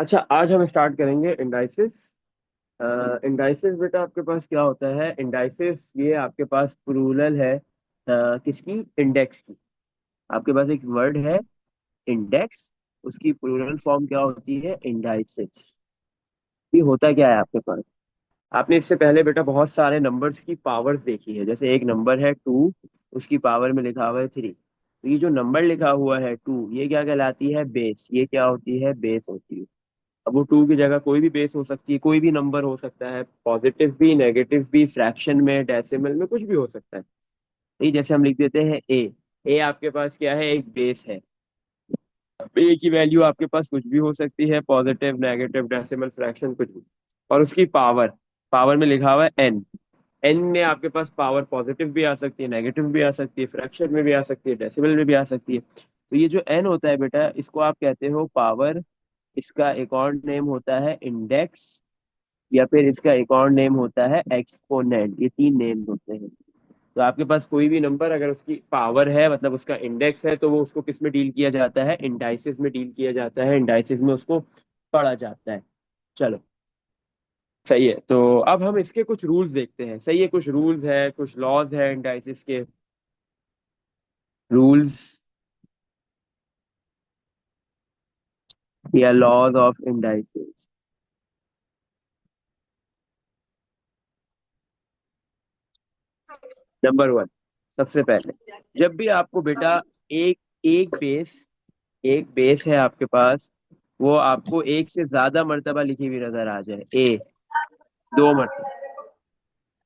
अच्छा, आज हम स्टार्ट करेंगे इंडाइसिस। इंडाइसिस बेटा आपके पास क्या होता है? इंडाइसिस ये आपके पास प्लूरल है किसकी? इंडेक्स की। आपके पास एक वर्ड है इंडेक्स, उसकी प्लूरल फॉर्म क्या होती है? इंडाइसिस। ये होता क्या है आपके पास? आपने इससे पहले बेटा बहुत सारे नंबर्स की पावर्स देखी है। जैसे एक नंबर है 2, उसकी पावर में लिखा हुआ है 3। तो ये जो नंबर लिखा हुआ है 2, ये क्या कहलाती है? बेस। ये क्या होती है? बेस होती है। अब वो 2 की जगह कोई भी बेस हो सकती है, कोई भी नंबर हो सकता है, पॉजिटिव भी, नेगेटिव भी, फ्रैक्शन में, डेसिमल में, कुछ भी हो सकता है। ये जैसे हम लिख देते हैं ए। ए आपके पास क्या है? एक बेस है। ए की वैल्यू आपके पास कुछ भी हो सकती है, पॉजिटिव, नेगेटिव, डेसिमल, फ्रैक्शन, कुछ भी। और उसकी पावर, पावर में लिखा हुआ है एन। एन में आपके पास पावर पॉजिटिव भी आ सकती है, नेगेटिव भी आ सकती है, फ्रैक्शन में भी आ सकती है, डेसिमल में भी आ सकती है। तो ये जो एन होता है बेटा, इसको आप कहते हो पावर। इसका एक और नेम होता है इंडेक्स, या फिर इसका एक और नेम होता है एक्सपोनेंट। ये तीन नेम होते हैं। तो आपके पास कोई भी नंबर अगर उसकी पावर है, मतलब उसका इंडेक्स है, तो वो उसको किस में डील किया जाता है? इंडाइसिस में डील किया जाता है। इंडाइसिस में उसको पढ़ा जाता है। चलो, सही है। तो अब हम इसके कुछ रूल्स देखते हैं। सही है, कुछ रूल्स है, कुछ लॉज है इंडाइसिस के। रूल्स या laws of indices. Number one, सबसे पहले, जब भी आपको बेटा एक एक बेस, एक बेस है आपके पास, वो आपको एक से ज्यादा मर्तबा लिखी हुई नजर आ जाए, ए, दो मर्तबा,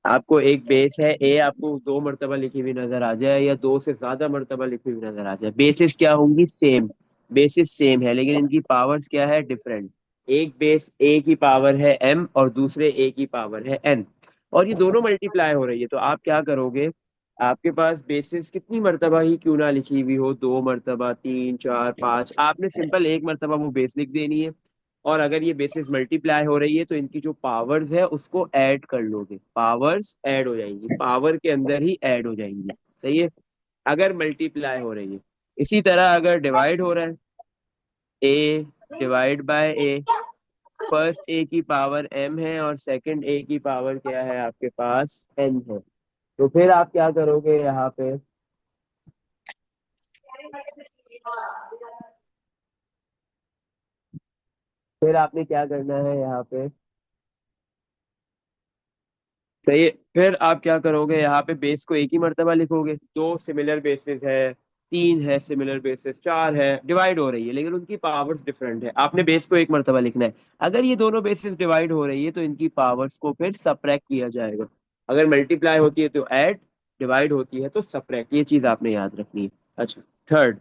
आपको एक बेस है ए, आपको दो मर्तबा लिखी हुई नजर आ जाए, या दो से ज्यादा मर्तबा लिखी हुई नजर आ जाए, बेसिस क्या होंगी? सेम। बेसिस सेम है, लेकिन इनकी पावर्स क्या है? डिफरेंट। एक बेस ए की पावर है एम, और दूसरे ए की पावर है एन, और ये दोनों मल्टीप्लाई हो रही है। तो आप क्या करोगे? आपके पास बेसिस कितनी मर्तबा ही क्यों ना लिखी हुई हो, 2 मर्तबा, 3, 4, 5, आपने सिंपल एक मर्तबा वो बेस लिख देनी है। और अगर ये बेसिस मल्टीप्लाई हो रही है, तो इनकी जो पावर्स है उसको ऐड कर लोगे, पावर्स ऐड हो जाएंगी, पावर के अंदर ही ऐड हो जाएंगी। सही है, अगर मल्टीप्लाई हो रही है। इसी तरह अगर डिवाइड हो रहा है, ए divide by A, first A की पावर एम है और सेकंड ए की पावर क्या है आपके पास? एन है। तो फिर आप क्या करोगे यहाँ पे? फिर आपने क्या करना है यहाँ पे? सही है, फिर आप क्या करोगे? यहाँ पे बेस को एक ही मर्तबा लिखोगे। दो सिमिलर बेसिस है, तीन है सिमिलर बेसिस, चार है, डिवाइड हो रही है, लेकिन उनकी पावर्स डिफरेंट है, आपने बेस को एक मर्तबा लिखना है। अगर ये दोनों बेसिस डिवाइड हो रही है, तो इनकी पावर्स को फिर सबट्रैक्ट किया जाएगा। अगर मल्टीप्लाई होती है तो ऐड, डिवाइड होती है तो सबट्रैक्ट। ये चीज आपने याद रखनी है। अच्छा, थर्ड,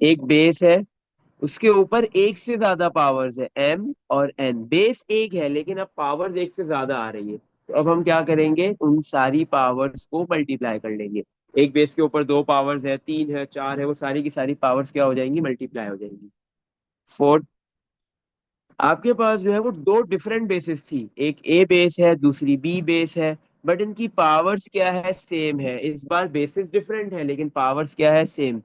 एक बेस है, उसके ऊपर एक से ज्यादा पावर्स है, एम और एन। बेस एक है, लेकिन अब पावर्स एक से ज्यादा आ रही है। तो अब हम क्या करेंगे? उन सारी पावर्स को मल्टीप्लाई कर लेंगे। एक बेस के ऊपर दो पावर्स है, तीन है, चार है, वो सारी की सारी पावर्स क्या हो जाएंगी? मल्टीप्लाई हो जाएंगी। फोर्थ, आपके पास जो है वो दो डिफरेंट बेसिस थी, एक ए बेस है, दूसरी बी बेस है, बट इनकी पावर्स क्या है? सेम है। इस बार बेसिस डिफरेंट है, लेकिन पावर्स क्या है? सेम।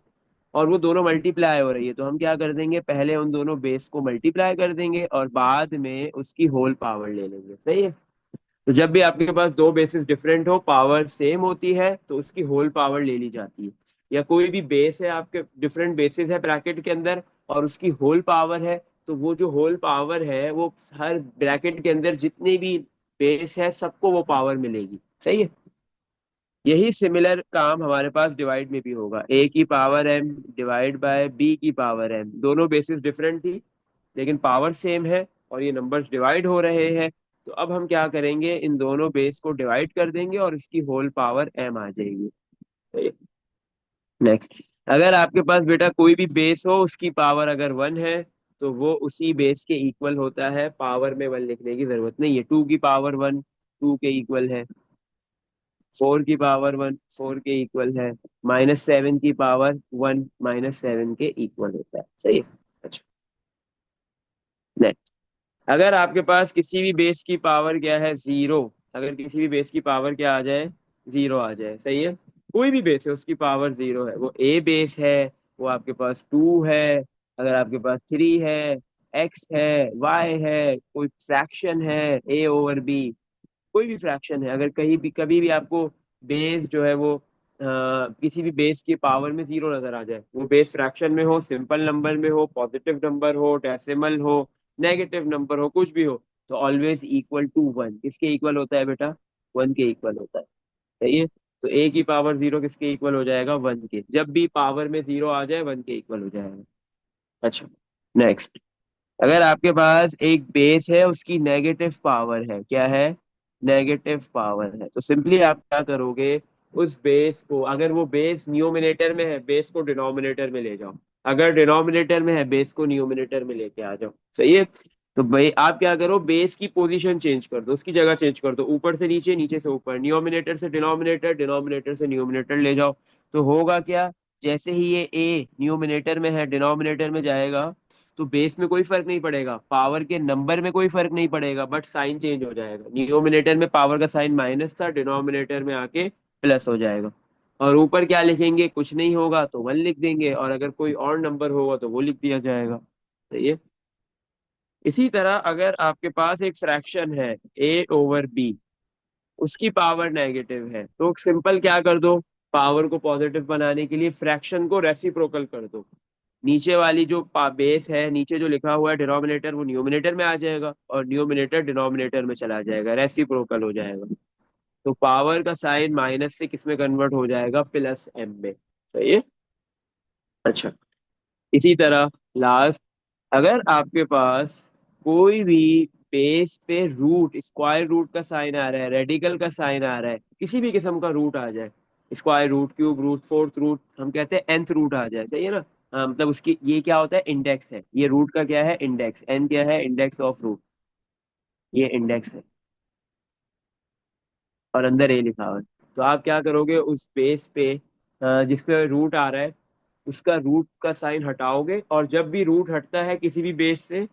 और वो दोनों मल्टीप्लाई हो रही है, तो हम क्या कर देंगे? पहले उन दोनों बेस को मल्टीप्लाई कर देंगे और बाद में उसकी होल पावर ले लेंगे। सही है। तो जब भी आपके पास दो बेसिस डिफरेंट हो, पावर सेम होती है, तो उसकी होल पावर ले ली जाती है। या कोई भी बेस है आपके, डिफरेंट बेसिस है ब्रैकेट के अंदर, और उसकी होल पावर है, तो वो जो होल पावर है वो हर ब्रैकेट के अंदर जितने भी बेस है सबको वो पावर मिलेगी। सही है। यही सिमिलर काम हमारे पास डिवाइड में भी होगा। ए की power m divide by b की पावर एम, दोनों बेसिस डिफरेंट थी, लेकिन पावर सेम है, और ये नंबर्स डिवाइड हो रहे हैं। तो अब हम क्या करेंगे? इन दोनों बेस को डिवाइड कर देंगे और इसकी होल पावर एम आ जाएगी। नेक्स्ट, अगर आपके पास बेटा कोई भी बेस हो, उसकी पावर अगर 1 है, तो वो उसी बेस के इक्वल होता है, पावर में 1 लिखने की जरूरत नहीं है। 2 की पावर 1, 2 के इक्वल है। 4 की पावर 1, 4 के इक्वल है। -7 की पावर 1, -7 के इक्वल होता है। सही है। अच्छा, नेक्स्ट, अगर आपके पास किसी भी बेस की पावर क्या है? 0। अगर किसी भी बेस की पावर क्या आ जाए? 0 आ जाए। सही है, कोई भी बेस है उसकी पावर 0 है, वो ए बेस है, वो आपके पास 2 है, अगर आपके पास 3 है, एक्स है, वाई है, कोई फ्रैक्शन है, ए ओवर बी, कोई भी फ्रैक्शन है, अगर कहीं भी कभी भी आपको बेस जो है वो किसी भी बेस की पावर में जीरो नजर आ जाए, वो बेस फ्रैक्शन में हो, सिंपल नंबर में हो, पॉजिटिव नंबर हो, डेसिमल हो, नेगेटिव नंबर हो, कुछ भी हो, तो ऑलवेज इक्वल टू वन। किसके इक्वल होता है बेटा? वन के इक्वल होता है। सही है। तो ए की पावर जीरो किसके इक्वल हो जाएगा? वन के। जब भी पावर में जीरो आ जाए वन के इक्वल हो जाएगा। अच्छा, नेक्स्ट। अगर आपके पास एक बेस है, उसकी नेगेटिव पावर है, क्या है? नेगेटिव पावर है, तो सिंपली आप क्या करोगे? उस बेस को, अगर वो बेस न्यूमिनेटर में है, बेस को डिनोमिनेटर में ले जाओ। अगर डिनोमिनेटर में है, बेस को न्यूमिनेटर में लेके आ जाओ। सही है। तो भाई आप क्या करो, बेस की पोजीशन चेंज कर दो, उसकी जगह चेंज कर दो, ऊपर से नीचे, नीचे से ऊपर, न्यूमिनेटर से डिनोमिनेटर, डिनोमिनेटर से न्यूमिनेटर ले जाओ। तो होगा क्या? जैसे ही ये ए न्यूमिनेटर में है, डिनोमिनेटर में जाएगा, तो बेस में कोई फर्क नहीं पड़ेगा, पावर के नंबर में कोई फर्क नहीं पड़ेगा, बट साइन चेंज हो जाएगा। न्यूमिनेटर में पावर का साइन माइनस था, डिनोमिनेटर में आके प्लस हो जाएगा। और ऊपर क्या लिखेंगे? कुछ नहीं होगा तो वन लिख देंगे, और अगर कोई और नंबर होगा तो वो लिख दिया जाएगा। सही है। इसी तरह अगर आपके पास एक फ्रैक्शन है, ए ओवर बी, उसकी पावर नेगेटिव है, तो सिंपल क्या कर दो? पावर को पॉजिटिव बनाने के लिए फ्रैक्शन को रेसिप्रोकल कर दो। नीचे वाली जो बेस है, नीचे जो लिखा हुआ है डिनोमिनेटर, वो न्यूमिनेटर में आ जाएगा, और न्यूमिनेटर डिनोमिनेटर में चला जाएगा, रेसिप्रोकल हो जाएगा। तो पावर का साइन माइनस से किस में कन्वर्ट हो जाएगा? प्लस एम में। सही है। अच्छा, इसी तरह लास्ट, अगर आपके पास कोई भी बेस पे रूट, स्क्वायर रूट का साइन आ रहा है, रेडिकल का साइन आ रहा है, किसी भी किस्म का रूट आ जाए, square root, cube root, fourth root, हम कहते हैं nth रूट आ जाए, सही है ना? हाँ, मतलब उसकी ये क्या होता है? इंडेक्स है। ये रूट का क्या है? इंडेक्स। n क्या है? Index of root. ये इंडेक्स है, और अंदर ए लिखा हुआ है। तो आप क्या करोगे? उस बेस पे जिसपे रूट आ रहा है, उसका रूट का साइन हटाओगे, और जब भी रूट हटता है किसी भी बेस से,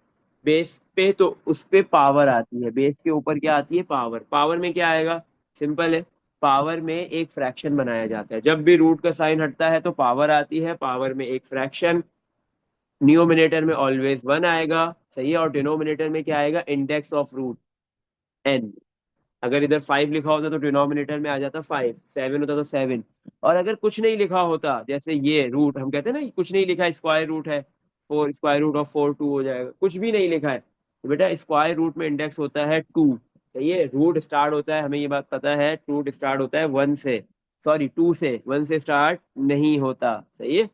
बेस पे, तो उस पे पावर आती है। बेस के ऊपर क्या आती है? पावर। पावर में क्या आएगा? सिंपल है। पावर में एक फ्रैक्शन बनाया जाता है, जब भी रूट का साइन हटता है तो पावर आती है, पावर में एक फ्रैक्शन। न्यूमिनेटर में ऑलवेज वन आएगा, सही है, और डिनोमिनेटर में क्या आएगा? Index of root, n. अगर इधर फाइव लिखा होता तो डिनोमिनेटर में आ जाता फाइव, सेवन होता तो सेवन। और अगर कुछ नहीं लिखा होता, जैसे ये रूट, हम कहते हैं ना, कुछ नहीं लिखा, स्क्वायर रूट है, four, square root of four two हो जाएगा, कुछ भी नहीं लिखा है, तो बेटा स्क्वायर रूट में इंडेक्स होता है टू। सही है। रूट स्टार्ट होता है, हमें ये बात पता है, रूट स्टार्ट होता है वन से, सॉरी टू से, वन से स्टार्ट नहीं होता। सही है।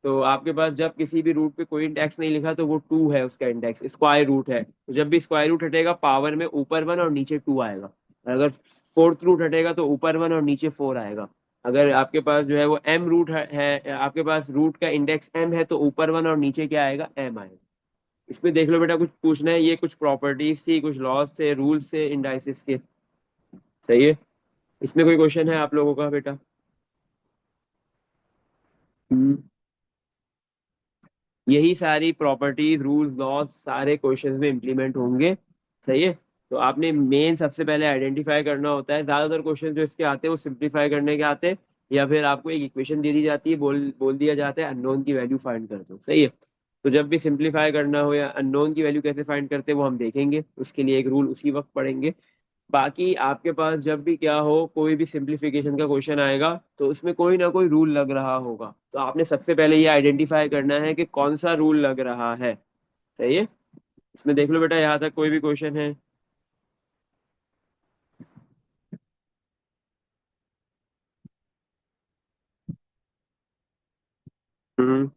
तो आपके पास जब किसी भी रूट पे कोई इंडेक्स नहीं लिखा, तो वो टू है, उसका इंडेक्स स्क्वायर रूट है। तो जब भी स्क्वायर रूट हटेगा, पावर में ऊपर वन और नीचे टू आएगा। और अगर फोर्थ रूट हटेगा तो ऊपर वन और नीचे फोर आएगा। अगर आपके पास जो है वो एम रूट है, आपके पास रूट का इंडेक्स एम है, तो ऊपर वन और नीचे क्या आएगा? एम आएगा। इसमें देख लो बेटा, कुछ पूछना है? ये कुछ प्रॉपर्टीज थी, कुछ लॉज थे, रूल्स थे इंडाइसिस के। सही है। इसमें कोई क्वेश्चन है आप लोगों का बेटा? हम्म। यही सारी प्रॉपर्टीज, रूल्स, लॉज सारे क्वेश्चंस में इंप्लीमेंट होंगे। सही है। तो आपने मेन सबसे पहले आइडेंटिफाई करना होता है। ज्यादातर क्वेश्चन जो इसके आते हैं वो सिंप्लीफाई करने के आते हैं, या फिर आपको एक इक्वेशन दे दी जाती है, बोल बोल दिया जाता है अननोन की वैल्यू फाइंड कर दो। सही है। तो जब भी सिंप्लीफाई करना हो या अननोन की वैल्यू कैसे फाइंड करते हैं वो हम देखेंगे, उसके लिए एक रूल उसी वक्त पढ़ेंगे। बाकी आपके पास जब भी क्या हो, कोई भी सिंप्लीफिकेशन का क्वेश्चन आएगा, तो उसमें कोई ना कोई रूल लग रहा होगा, तो आपने सबसे पहले ये आइडेंटिफाई करना है कि कौन सा रूल लग रहा है। सही है। इसमें देख लो बेटा, यहाँ तक कोई भी क्वेश्चन है? हम्म।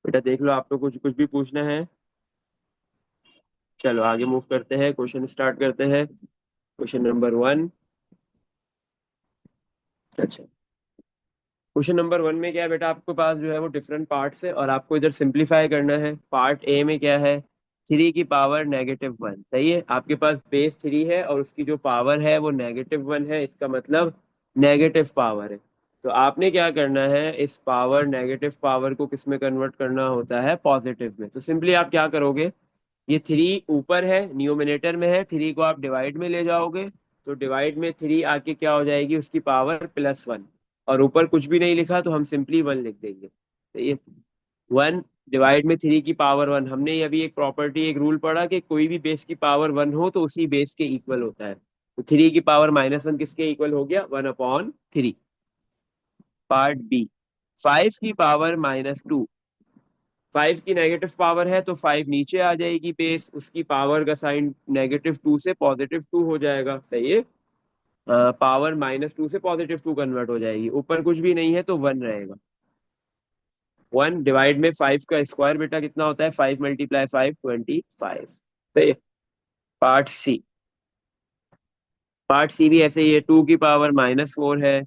बेटा देख लो, आपको कुछ कुछ भी पूछना है? चलो आगे मूव करते हैं, क्वेश्चन स्टार्ट करते हैं। Question number one. अच्छा, क्वेश्चन नंबर वन में क्या है बेटा? आपके पास जो है वो डिफरेंट पार्ट्स है, और आपको इधर सिंप्लीफाई करना है। पार्ट ए में क्या है? थ्री की पावर नेगेटिव वन। सही है। आपके पास बेस थ्री है, और उसकी जो पावर है वो नेगेटिव वन है, इसका मतलब नेगेटिव पावर है। तो आपने क्या करना है? इस पावर, नेगेटिव पावर को किस में कन्वर्ट करना होता है? पॉजिटिव में। तो सिंपली आप क्या करोगे? ये थ्री ऊपर है, न्यूमिनेटर में है, थ्री को आप डिवाइड में ले जाओगे, तो डिवाइड में थ्री आके क्या हो जाएगी? उसकी पावर प्लस वन। और ऊपर कुछ भी नहीं लिखा, तो हम सिंपली वन लिख देंगे। सही है। 1 डिवाइड में 3 की पावर 1, हमने अभी एक प्रॉपर्टी, एक रूल पढ़ा कि कोई भी बेस की पावर 1 हो तो उसी बेस के इक्वल होता है। तो 3 की पावर -1 किसके इक्वल हो गया? 1/3। पार्ट बी, 5 की पावर -2। 5 की नेगेटिव पावर है तो 5 नीचे आ जाएगी बेस, उसकी पावर का साइन -2 से +2 हो जाएगा। सही है। पावर -2 से +2 कन्वर्ट हो जाएगी, ऊपर कुछ भी नहीं है तो 1 रहेगा। 1 डिवाइड में 5 का स्क्वायर बेटा कितना होता है? 5 × 5 25। सही है। पार्ट सी, पार्ट सी भी ऐसे ही है। 2 की पावर -4 है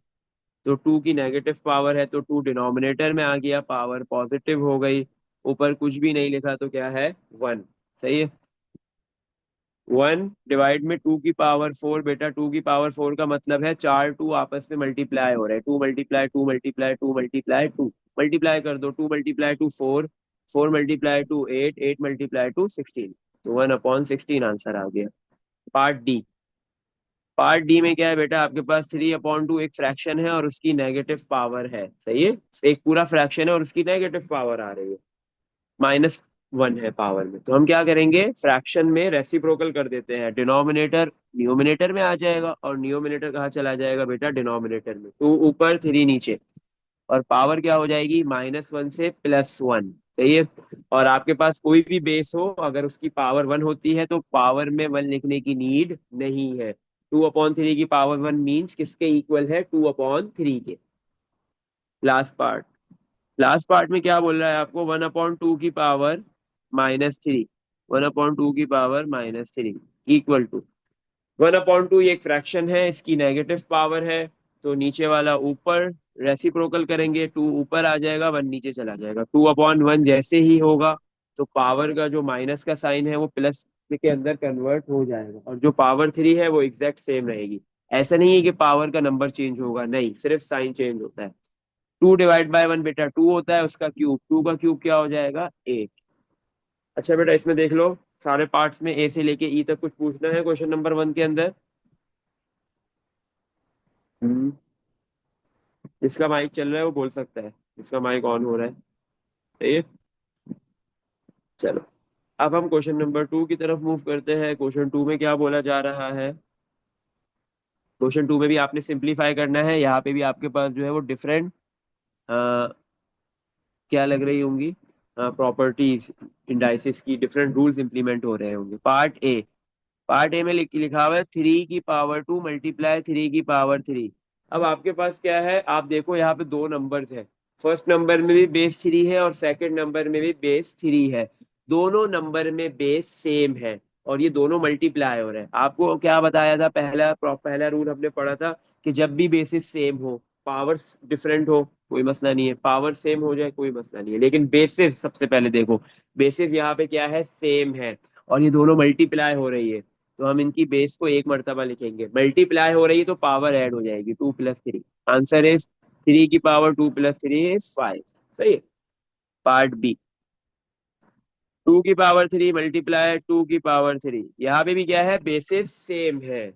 तो 2 की नेगेटिव पावर है तो 2 डिनोमिनेटर में आ गया, पावर पॉजिटिव हो गई। ऊपर कुछ भी नहीं लिखा तो क्या है? 1। सही है। 1 डिवाइड में 2 की पावर 4 बेटा, 2 की पावर 4 का मतलब है 4 2 आपस में मल्टीप्लाई हो रहे हैं। 2 × 2 × 2 × 2 मल्टीप्लाई कर दो। 2 × 2 4, 4 × 2 8, 8 × 2 16। तो 1/16 आंसर आ गया। पार्ट डी, पार्ट डी में क्या है बेटा? आपके पास 3/2 एक फ्रैक्शन है और उसकी नेगेटिव पावर है। सही है। एक पूरा फ्रैक्शन है और उसकी नेगेटिव पावर आ रही है, -1 है पावर में। तो हम क्या करेंगे? फ्रैक्शन में रेसिप्रोकल कर देते हैं। डिनोमिनेटर न्यूमिनेटर में आ जाएगा और न्यूमिनेटर कहाँ चला जाएगा बेटा? डिनोमिनेटर में। 2 ऊपर 3 नीचे, और पावर क्या हो जाएगी? -1 से +1। सही है। और आपके पास कोई भी बेस हो, अगर उसकी पावर 1 होती है तो पावर में 1 लिखने की नीड नहीं है। 2/3 की पावर 1 मीन्स किसके इक्वल है? 2/3 के। लास्ट पार्ट, लास्ट पार्ट में क्या बोल रहा है आपको? 1/2 की पावर -3, 1/2 की पावर -3 इक्वल टू 1/2। ये एक फ्रैक्शन है, इसकी नेगेटिव पावर है, तो नीचे वाला ऊपर रेसिप्रोकल करेंगे, 2 ऊपर आ जाएगा, 1 नीचे चला जाएगा। 2/1 जैसे ही होगा तो पावर का जो माइनस का साइन है वो प्लस के अंदर कन्वर्ट हो जाएगा, और जो पावर 3 है वो एग्जैक्ट सेम रहेगी। ऐसा नहीं है कि पावर का नंबर चेंज होगा, नहीं, सिर्फ साइन चेंज होता है। 2/1 बेटा 2 होता है, उसका क्यूब, 2 का क्यूब क्या हो जाएगा? 8। अच्छा बेटा, इसमें देख लो, सारे पार्ट्स में ए से लेके ई तक कुछ पूछना है क्वेश्चन नंबर 1 के अंदर? हम्म, जिसका माइक चल रहा है वो बोल सकता है, जिसका माइक ऑन हो रहा है। सही है। चलो, अब हम क्वेश्चन नंबर 2 की तरफ मूव करते हैं। क्वेश्चन 2 में क्या बोला जा रहा है? क्वेश्चन 2 में भी आपने सिंप्लीफाई करना है। यहाँ पे भी आपके पास जो है वो डिफरेंट क्या लग रही होंगी? प्रॉपर्टीज, इंडाइसिस की डिफरेंट रूल्स इंप्लीमेंट हो रहे होंगे। पार्ट ए, पार्ट ए में लिखा हुआ है 3 की पावर 2 × 3 की पावर 3। अब आपके पास क्या है? आप देखो यहाँ पे दो नंबर्स है, फर्स्ट नंबर में भी बेस 3 है और सेकंड नंबर में भी बेस 3 है। दोनों नंबर में बेस सेम है और ये दोनों मल्टीप्लाई हो रहे हैं। आपको क्या बताया था? पहला रूल हमने पढ़ा था कि जब भी बेसिस सेम हो, पावर्स डिफरेंट हो, कोई मसला नहीं है, पावर सेम हो जाए कोई मसला नहीं है, लेकिन बेसिस सबसे पहले देखो, बेसिस यहाँ पे क्या है? सेम है, और ये दोनों मल्टीप्लाई हो रही है, तो हम इनकी बेस को एक मर्तबा लिखेंगे। मल्टीप्लाई हो रही है तो पावर ऐड हो जाएगी, 2 + 3। आंसर इज 3 की पावर 2 + 3 इज 5। सही है। पार्ट बी, 2 की पावर 3 मल्टीप्लाई 2 की पावर 3, यहाँ पे भी क्या है? बेसिस सेम है,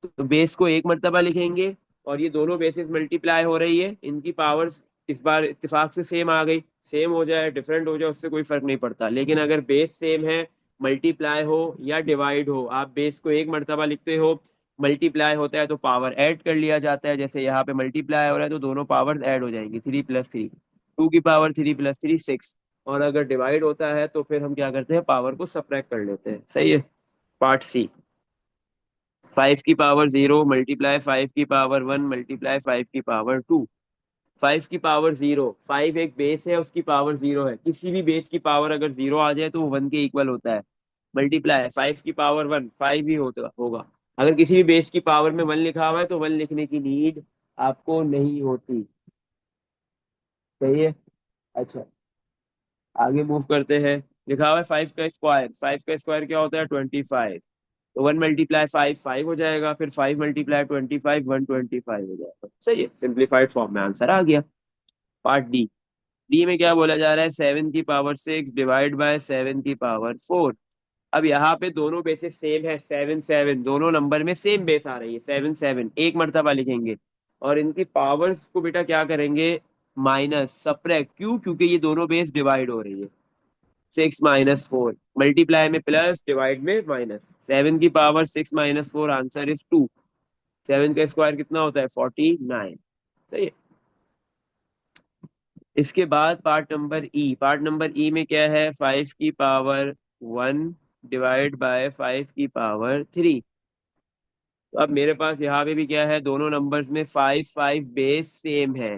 तो बेस को एक मर्तबा लिखेंगे, और ये दोनों बेसिस मल्टीप्लाई हो रही है, इनकी पावर्स इस बार इत्तेफाक से सेम आ गई। सेम हो जाए डिफरेंट हो जाए उससे कोई फर्क नहीं पड़ता, लेकिन अगर बेस सेम है, मल्टीप्लाई हो या डिवाइड हो, आप बेस को एक मर्तबा लिखते हो, मल्टीप्लाई होता है तो पावर ऐड कर लिया जाता है। जैसे यहाँ पे मल्टीप्लाई हो रहा है तो दोनों पावर ऐड हो जाएंगी, 3 + 3, 2 की पावर 3 + 3 6। और अगर डिवाइड होता है तो फिर हम क्या करते हैं? पावर को सब्ट्रैक्ट कर लेते हैं। सही है। पार्ट सी, 5 की पावर 0 मल्टीप्लाई 5 की पावर 1 मल्टीप्लाई 5 की पावर 2। 5 की पावर 0, 5 एक बेस है, उसकी पावर 0 है, किसी भी बेस की पावर अगर 0 आ जाए तो वो 1 के इक्वल होता है। मल्टीप्लाई 5 की पावर 1, 5 ही होता होगा। अगर किसी भी बेस की पावर में 1 लिखा हुआ है तो 1 लिखने की नीड आपको नहीं होती। सही है। अच्छा, आगे मूव करते हैं। लिखा हुआ है 5 का स्क्वायर, 5 का स्क्वायर क्या होता है? 25। तो 1 × 5 5 हो जाएगा, फिर 5 × 25 125 हो जाएगा। सही है, सिंप्लीफाइड फॉर्म में आंसर आ गया। पार्ट डी, डी में क्या बोला जा रहा है? 7 की पावर 6 डिवाइड बाय 7 की पावर 4। अब यहाँ पे दोनों बेसेस सेम है, 7 7, दोनों नंबर में सेम बेस आ रही है, 7 7 एक मर्तबा लिखेंगे, और इनकी पावर्स को बेटा क्या करेंगे? माइनस सब्ट्रैक्ट, क्यों? क्योंकि ये दोनों बेस डिवाइड हो रही है। 6 - 4 मल्टीप्लाई में प्लस, डिवाइड में माइनस। 7 की पावर 6 - 4, आंसर इज 2। 7 का स्क्वायर कितना होता है? 49। सही है। इसके बाद पार्ट नंबर ई। पार्ट नंबर ई में क्या है? 5 की पावर 1 डिवाइड बाय 5 की पावर 3। तो अब मेरे पास यहाँ पे भी क्या है? दोनों नंबर्स में 5 5 बेस सेम है,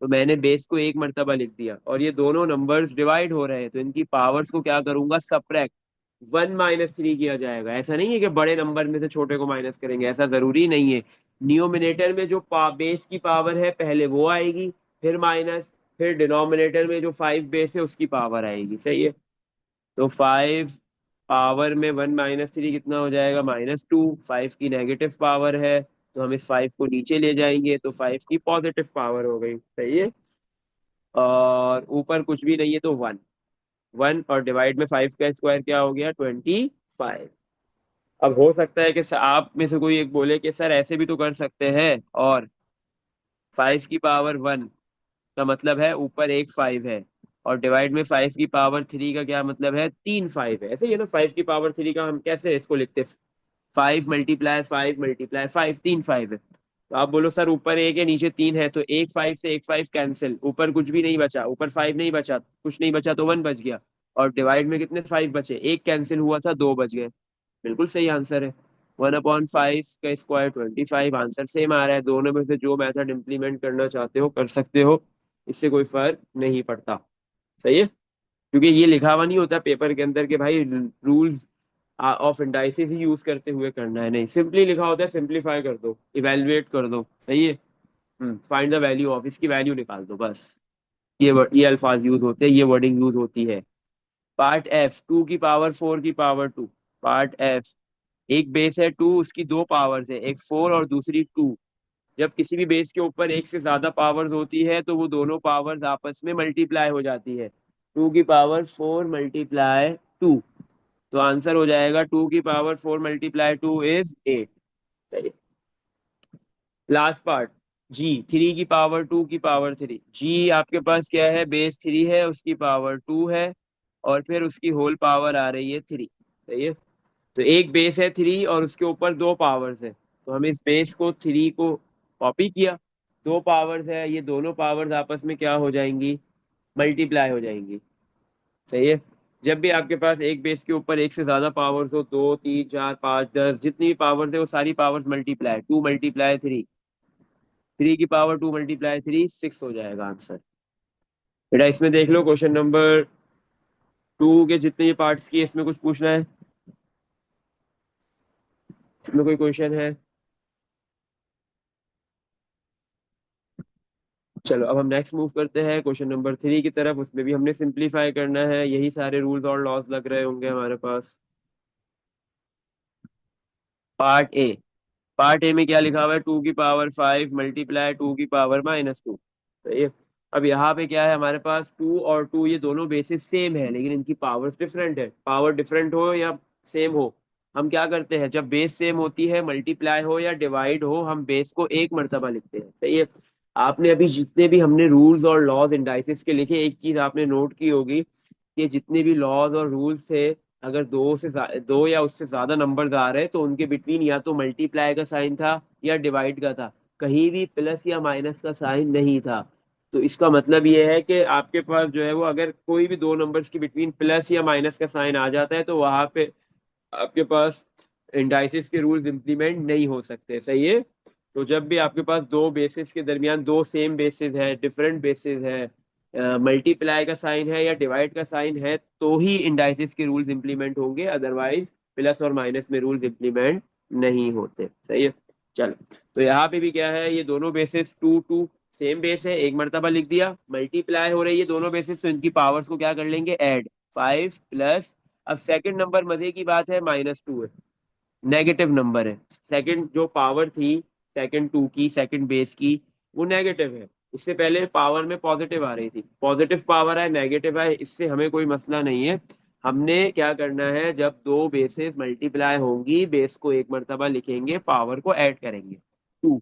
तो मैंने बेस को एक मर्तबा लिख दिया। और ये दोनों नंबर्स डिवाइड हो रहे हैं, तो इनकी पावर्स को क्या करूंगा? सब्ट्रैक्ट। 1 - 3 किया जाएगा। ऐसा नहीं है कि बड़े नंबर में से छोटे को माइनस करेंगे, ऐसा जरूरी नहीं है। न्यूमिनेटर में जो बेस की पावर है पहले वो आएगी, फिर माइनस, फिर डिनोमिनेटर में जो 5 बेस है उसकी पावर आएगी। सही है। तो 5 पावर में 1 - 3 कितना हो जाएगा? -2। 5 की नेगेटिव पावर है, तो हम इस 5 को नीचे ले जाएंगे, तो 5 की पॉजिटिव पावर हो गई। सही है। और ऊपर कुछ भी नहीं है, तो 1। 1 और डिवाइड में 5 का स्क्वायर क्या हो गया? 25। अब हो सकता है कि आप में से कोई एक बोले कि सर ऐसे भी तो कर सकते हैं, और 5 की पावर 1 का मतलब है ऊपर एक 5 है, और डिवाइड में 5 की पावर 3 का क्या मतलब है? 3 5 है। ऐसे ही है ना। 5 की पावर 3 का हम कैसे इसको लिखते? 5 × 5 × 5, 3 5 है। तो आप बोलो सर ऊपर एक है नीचे 3 है, तो एक 5 से एक 5 कैंसिल, ऊपर कुछ भी नहीं बचा, ऊपर 5 नहीं बचा, कुछ नहीं बचा, तो 1 बच गया। और डिवाइड में कितने 5 बचे? एक कैंसिल हुआ था, 2 बच गए। बिल्कुल सही आंसर है। 1/5 का स्क्वायर 25। आंसर सेम आ रहा है। दोनों में से जो मेथड इम्प्लीमेंट करना चाहते हो कर सकते हो, इससे कोई फर्क नहीं पड़ता। सही है। क्योंकि ये लिखा हुआ नहीं होता पेपर के अंदर कि भाई rules of indices he use करते हुए करना है। नहीं, सिंपली लिखा होता है सिंप्लीफाई कर दो, इवेलुएट कर दो। सही है। फाइंड द वैल्यू ऑफ, इसकी वैल्यू निकाल दो बस। ये अल्फाज यूज होते हैं, ये वर्डिंग यूज होती है। Part F. 2 की पावर 4 की पावर 2। Part F. एक बेस है 2, उसकी दो पावर्स है, एक 4 और दूसरी 2। जब किसी भी बेस के ऊपर एक से ज्यादा पावर्स होती है, तो वो दोनों पावर्स आपस में मल्टीप्लाई हो जाती है। 2 की पावर 4 मल्टीप्लाई 2, तो आंसर हो जाएगा 2 की power 4 multiply 2 is 8। Last part जी। 3 की पावर 2 की पावर 3। जी आपके पास क्या है? बेस 3 है, उसकी पावर 2 है, और फिर उसकी होल पावर आ रही है 3। सही है। तो एक बेस है 3 और उसके ऊपर दो पावर्स है, तो हम इस बेस को 3 को कॉपी किया। दो पावर्स है, ये दोनों पावर्स आपस में क्या हो जाएंगी? मल्टीप्लाई हो जाएंगी। सही है। जब भी आपके पास एक बेस के ऊपर एक से ज्यादा पावर्स हो, 2 3 4 5 10, जितनी भी पावर्स है वो सारी पावर्स मल्टीप्लाई, 2 × 3। 3 की पावर 2 × 3 6 हो जाएगा आंसर। बेटा इसमें देख लो, क्वेश्चन नंबर 2 के जितने भी पार्ट्स किए, इसमें कुछ पूछना है? इसमें कोई क्वेश्चन है? चलो अब हम नेक्स्ट मूव करते हैं क्वेश्चन नंबर 3 की तरफ। उसमें भी हमने सिंप्लीफाई करना है, यही सारे रूल्स और लॉस लग रहे होंगे हमारे पास। Part A. पार्ट ए में क्या लिखा हुआ है? 2 की पावर 5 मल्टीप्लाई 2 की पावर -2। सही है। अब यहाँ पे क्या है हमारे पास? 2 और 2 ये दोनों बेसिस सेम है, लेकिन इनकी पावर्स डिफरेंट है। पावर डिफरेंट हो या सेम हो, हम क्या करते हैं? जब बेस सेम होती है, मल्टीप्लाई हो या डिवाइड हो, हम बेस को एक मर्तबा लिखते हैं। सही है। आपने अभी जितने भी हमने रूल्स और लॉज इंडाइसिस के लिखे, एक चीज आपने नोट की होगी कि जितने भी लॉज और रूल्स थे, अगर दो या उससे ज्यादा नंबर्स आ रहे तो उनके बिटवीन या तो मल्टीप्लाई का साइन था या डिवाइड का था, कहीं भी प्लस या माइनस का साइन नहीं था। तो इसका मतलब ये है कि आपके पास जो है वो, अगर कोई भी दो नंबर्स के बिटवीन प्लस या माइनस का साइन आ जाता है, तो वहां पे आपके पास इंडाइसिस के रूल्स इंप्लीमेंट नहीं हो सकते। सही है। तो जब भी आपके पास दो बेसिस के दरमियान, दो सेम बेसिस है, डिफरेंट बेसिस है, मल्टीप्लाई का साइन है या डिवाइड का साइन है, तो ही इंडाइसिस के रूल्स इंप्लीमेंट होंगे, अदरवाइज प्लस और माइनस में रूल्स इंप्लीमेंट नहीं होते। सही है। चलो, तो यहाँ पे भी क्या है? ये दोनों बेसिस 2 2 सेम बेस है, एक मर्तबा लिख दिया। मल्टीप्लाई हो रही है दोनों बेसिस, तो इनकी पावर्स को क्या कर लेंगे? ऐड। 5 प्लस, अब सेकंड नंबर मजे की बात है, -2 है, नेगेटिव नंबर है। सेकंड जो पावर थी, सेकंड 2 की, सेकंड बेस की, वो नेगेटिव है। इससे पहले पावर में पॉजिटिव आ रही थी, पॉजिटिव पावर है, नेगेटिव है, इससे हमें कोई मसला नहीं है। हमने क्या करना है? जब दो बेसेस मल्टीप्लाई होंगी, बेस को एक मर्तबा लिखेंगे, पावर को ऐड करेंगे। 2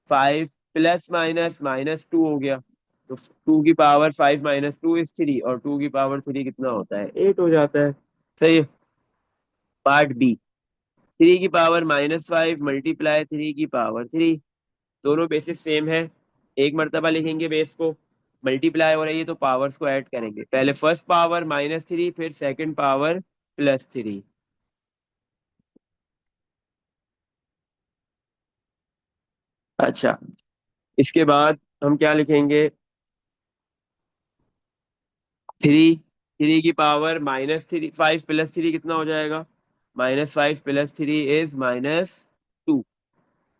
5 प्लस माइनस -2 हो गया। तो 2 की पावर 5 - 2 इज 3, और 2 की पावर 3 कितना होता है, 8 हो जाता है। सही है। पार्ट बी, 3 की पावर -5 मल्टीप्लाई 3 की पावर 3। दोनों बेसिस सेम है, एक मर्तबा लिखेंगे बेस को, मल्टीप्लाई हो रही है तो पावर्स को ऐड करेंगे, पहले फर्स्ट पावर -3 फिर सेकंड पावर +3। अच्छा, इसके बाद हम क्या लिखेंगे, 3 की पावर -3 5 + 3 कितना हो जाएगा, -5 + 3 इज -2।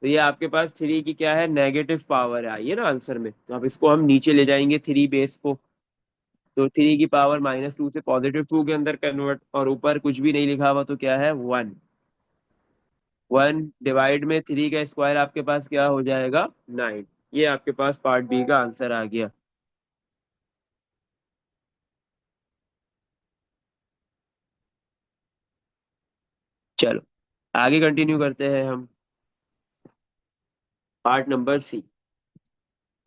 तो ये आपके पास 3 की क्या है, नेगेटिव पावर आई है ना आंसर में, तो अब इसको हम नीचे ले जाएंगे 3 बेस को। तो 3 की पावर -2 से +2 के अंदर कन्वर्ट, और ऊपर कुछ भी नहीं लिखा हुआ तो क्या है, 1। 1 डिवाइड में 3 का स्क्वायर आपके पास क्या हो जाएगा, 9। ये आपके पास पार्ट बी का आंसर आ गया। चलो आगे कंटिन्यू करते हैं हम। Part number C.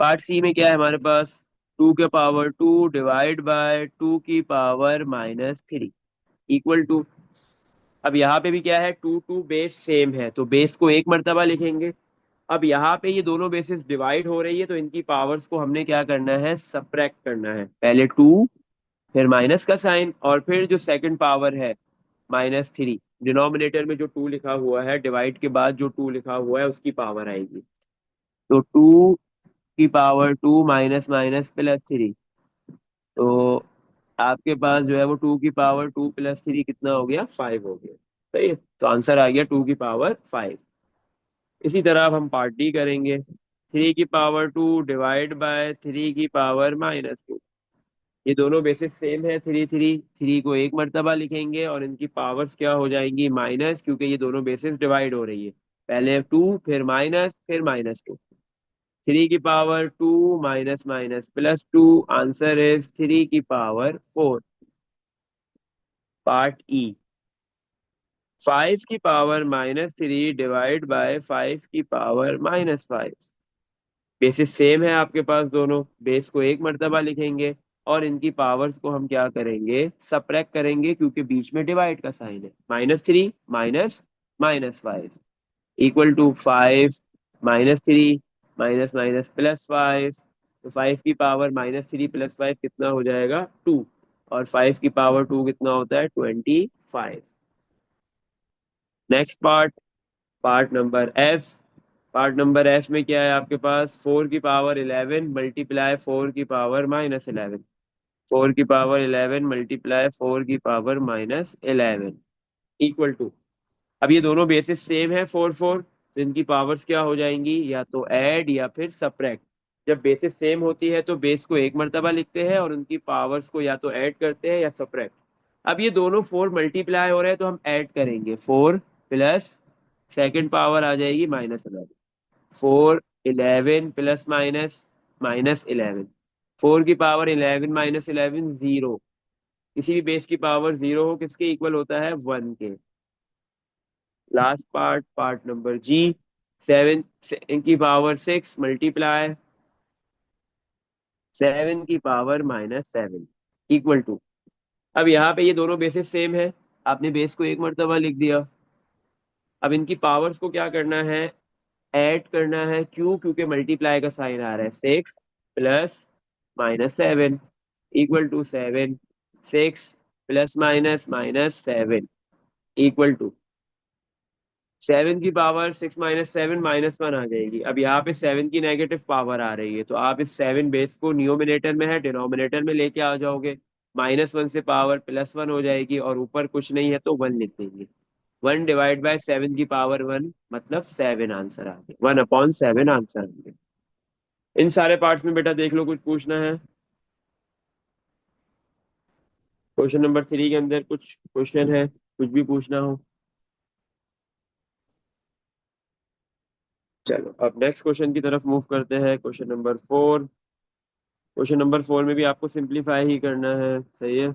Part C में क्या है हमारे पास, 2 के पावर 2 डिवाइड बाय 2 की पावर -3 इक्वल टू। अब यहाँ पे भी क्या है, 2 बेस सेम है तो बेस को एक मर्तबा लिखेंगे। अब यहाँ पे ये दोनों बेसिस डिवाइड हो रही है तो इनकी पावर्स को हमने क्या करना है, सब्ट्रैक्ट करना है। पहले 2, फिर माइनस का साइन, और फिर जो सेकंड पावर है -3, डिनोमिनेटर में जो 2 लिखा हुआ है, डिवाइड के बाद जो 2 लिखा हुआ है उसकी पावर आएगी। तो 2 की पावर 2 माइनस माइनस +3, तो आपके पास जो है वो 2 की पावर 2 + 3 कितना हो गया, 5 हो गया। सही है, तो आंसर आ गया 2 की पावर 5। इसी तरह अब हम पार्ट डी करेंगे, 3 की पावर 2 डिवाइड बाय 3 की पावर -2। ये दोनों बेसिस सेम है, 3 को एक मर्तबा लिखेंगे और इनकी पावर्स क्या हो जाएंगी, माइनस, क्योंकि ये दोनों बेसिस डिवाइड हो रही है। पहले 2 फिर माइनस फिर -2। 3 की power 2 minus minus +2, answer is 3 की पावर 4। पार्ट ई, 5 की पावर -3 डिवाइड बाय 5 की पावर -5। बेसिस सेम है आपके पास दोनों, बेस को एक मर्तबा लिखेंगे और इनकी पावर्स को हम क्या करेंगे, सब्ट्रैक्ट करेंगे, क्योंकि बीच में डिवाइड का साइन है। -3 minus -5 equal to 5 -3 minus minus +5। तो 5 की पावर -3 + 5 कितना हो जाएगा, 2। और 5 की पावर 2 कितना होता है, 25। Next part, part number F. Part number F में क्या है आपके पास, 4 की पावर 11 मल्टीप्लाई 4 की पावर -11। 4 की पावर 11 मल्टीप्लाई 4 की पावर -11 इक्वल टू। अब ये दोनों बेसिस सेम है, 4 4, तो इनकी पावर्स क्या हो जाएंगी, या तो ऐड या फिर सब्ट्रैक्ट। जब बेसिस सेम होती है तो बेस को एक मर्तबा लिखते हैं और उनकी पावर्स को या तो ऐड करते हैं या सब्ट्रैक्ट। अब ये दोनों 4 मल्टीप्लाई हो रहे हैं तो हम ऐड करेंगे, 4 प्लस सेकेंड पावर आ जाएगी -11। 4 11 प्लस माइनस -11। 4 की पावर 11 - 11 0। किसी भी बेस की पावर 0 हो किसके इक्वल होता है, 1 के। लास्ट पार्ट, पार्ट नंबर जी। 7 की पावर 6 मल्टीप्लाई 7 की पावर -7 इक्वल टू। अब यहाँ पे ये दोनों बेसिस सेम है, आपने बेस को एक मर्तबा लिख दिया। अब इनकी पावर्स को क्या करना है, ऐड करना है। क्यों, क्योंकि मल्टीप्लाई का साइन आ रहा है। 6 plus -7 equal to 7। 6 plus minus -7 equal to 7 की पावर 6 - 7 -1 आ जाएगी। अब यहाँ पे 7 की नेगेटिव पावर आ रही है तो आप इस 7 बेस को, न्यूमिनेटर में है, डिनोमिनेटर में लेके आ जाओगे। -1 से पावर +1 हो जाएगी और ऊपर कुछ नहीं है तो 1 लिख देंगे। 1/7 की पावर 1 मतलब 7 आंसर आ गया, 1/7 आंसर आ गया। इन सारे पार्ट्स में बेटा देख लो, कुछ पूछना है। क्वेश्चन नंबर 3 के अंदर कुछ क्वेश्चन है, कुछ भी पूछना हो। चलो अब नेक्स्ट क्वेश्चन की तरफ मूव करते हैं, क्वेश्चन नंबर 4। क्वेश्चन नंबर 4 में भी आपको सिंप्लीफाई ही करना है, सही है।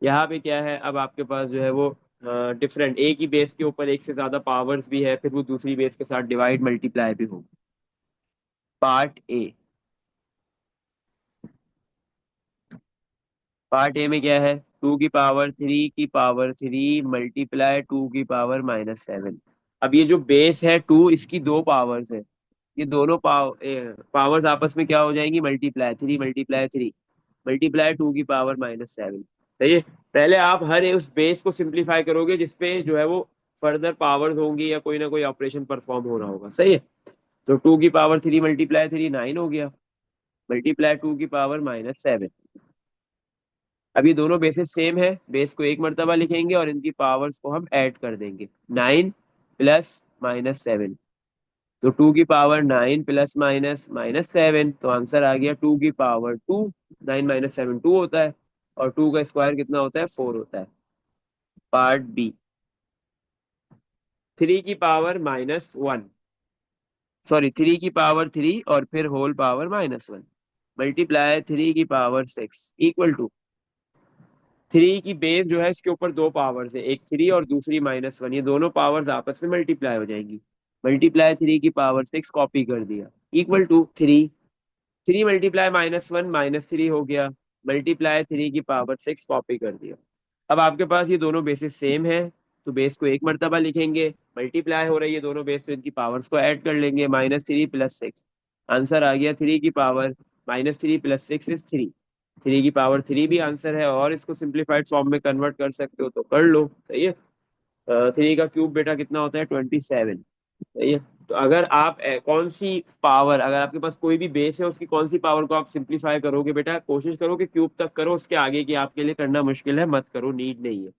यहाँ पे क्या है, अब आपके पास जो है वो डिफरेंट, एक ही बेस के ऊपर एक से ज्यादा पावर्स भी है, फिर वो दूसरी बेस के साथ डिवाइड मल्टीप्लाई भी हो। पार्ट ए, पार्ट ए में क्या है, 2 की पावर 3 मल्टीप्लाई 2 की पावर -7। अब ये जो बेस है 2, इसकी दो पावर्स है, ये दोनों पावर्स आपस में क्या हो जाएंगी, मल्टीप्लाई 3 × 3 मल्टीप्लाई 2 की पावर -7। सही है। पहले आप हर उस बेस को सिंप्लीफाई करोगे जिसपे जो है वो फर्दर पावर्स होंगी या कोई ना कोई ऑपरेशन परफॉर्म हो रहा होगा। सही है। तो 2 की पावर 3 मल्टीप्लाई 3 9 हो गया, मल्टीप्लाई 2 की पावर -7। अब ये दोनों बेसेस सेम है, बेस को एक मर्तबा लिखेंगे और इनकी पावर्स को हम ऐड कर देंगे, 9 प्लस -7। तो 2 की पावर 9 प्लस -7, तो आंसर आ गया 2 की पावर 2। 9 - 7 2 होता है, और 2 का स्क्वायर कितना होता है, 4 होता है। पार्ट बी, 3 की पावर -1, सॉरी 3 की पावर 3 और फिर होल पावर -1 मल्टीप्लाई 3 की पावर 6 इक्वल टू 3 की बेस जो है इसके ऊपर दो पावर्स है, एक 3 और दूसरी -1, ये दोनों पावर्स आपस में मल्टीप्लाई हो जाएंगी। मल्टीप्लाई 3 की पावर 6 कॉपी कर दिया इक्वल टू 3। 3 मल्टीप्लाई -1 -3 हो गया, मल्टीप्लाई 3 की पावर 6 कॉपी कर दिया। अब आपके पास ये दोनों बेसिस सेम है, तो बेस को एक मर्तबा लिखेंगे, मल्टीप्लाई हो रही है दोनों बेस, तो इनकी पावर्स को ऐड कर लेंगे, -3 प्लस 6। आंसर आ गया 3 की पावर -3 प्लस 6 इज 3। 3 की पावर 3 भी आंसर है, और इसको सिंप्लीफाइड फॉर्म में कन्वर्ट कर सकते हो तो कर लो। सही है। 3 का क्यूब बेटा कितना होता है, 27। सही है। तो अगर आप कौन सी पावर, अगर आपके पास कोई भी बेस है उसकी कौन सी पावर को आप सिंप्लीफाई करोगे बेटा, कोशिश करो कि क्यूब तक करो, उसके आगे की आपके लिए करना मुश्किल है, मत करो, नीड नहीं है।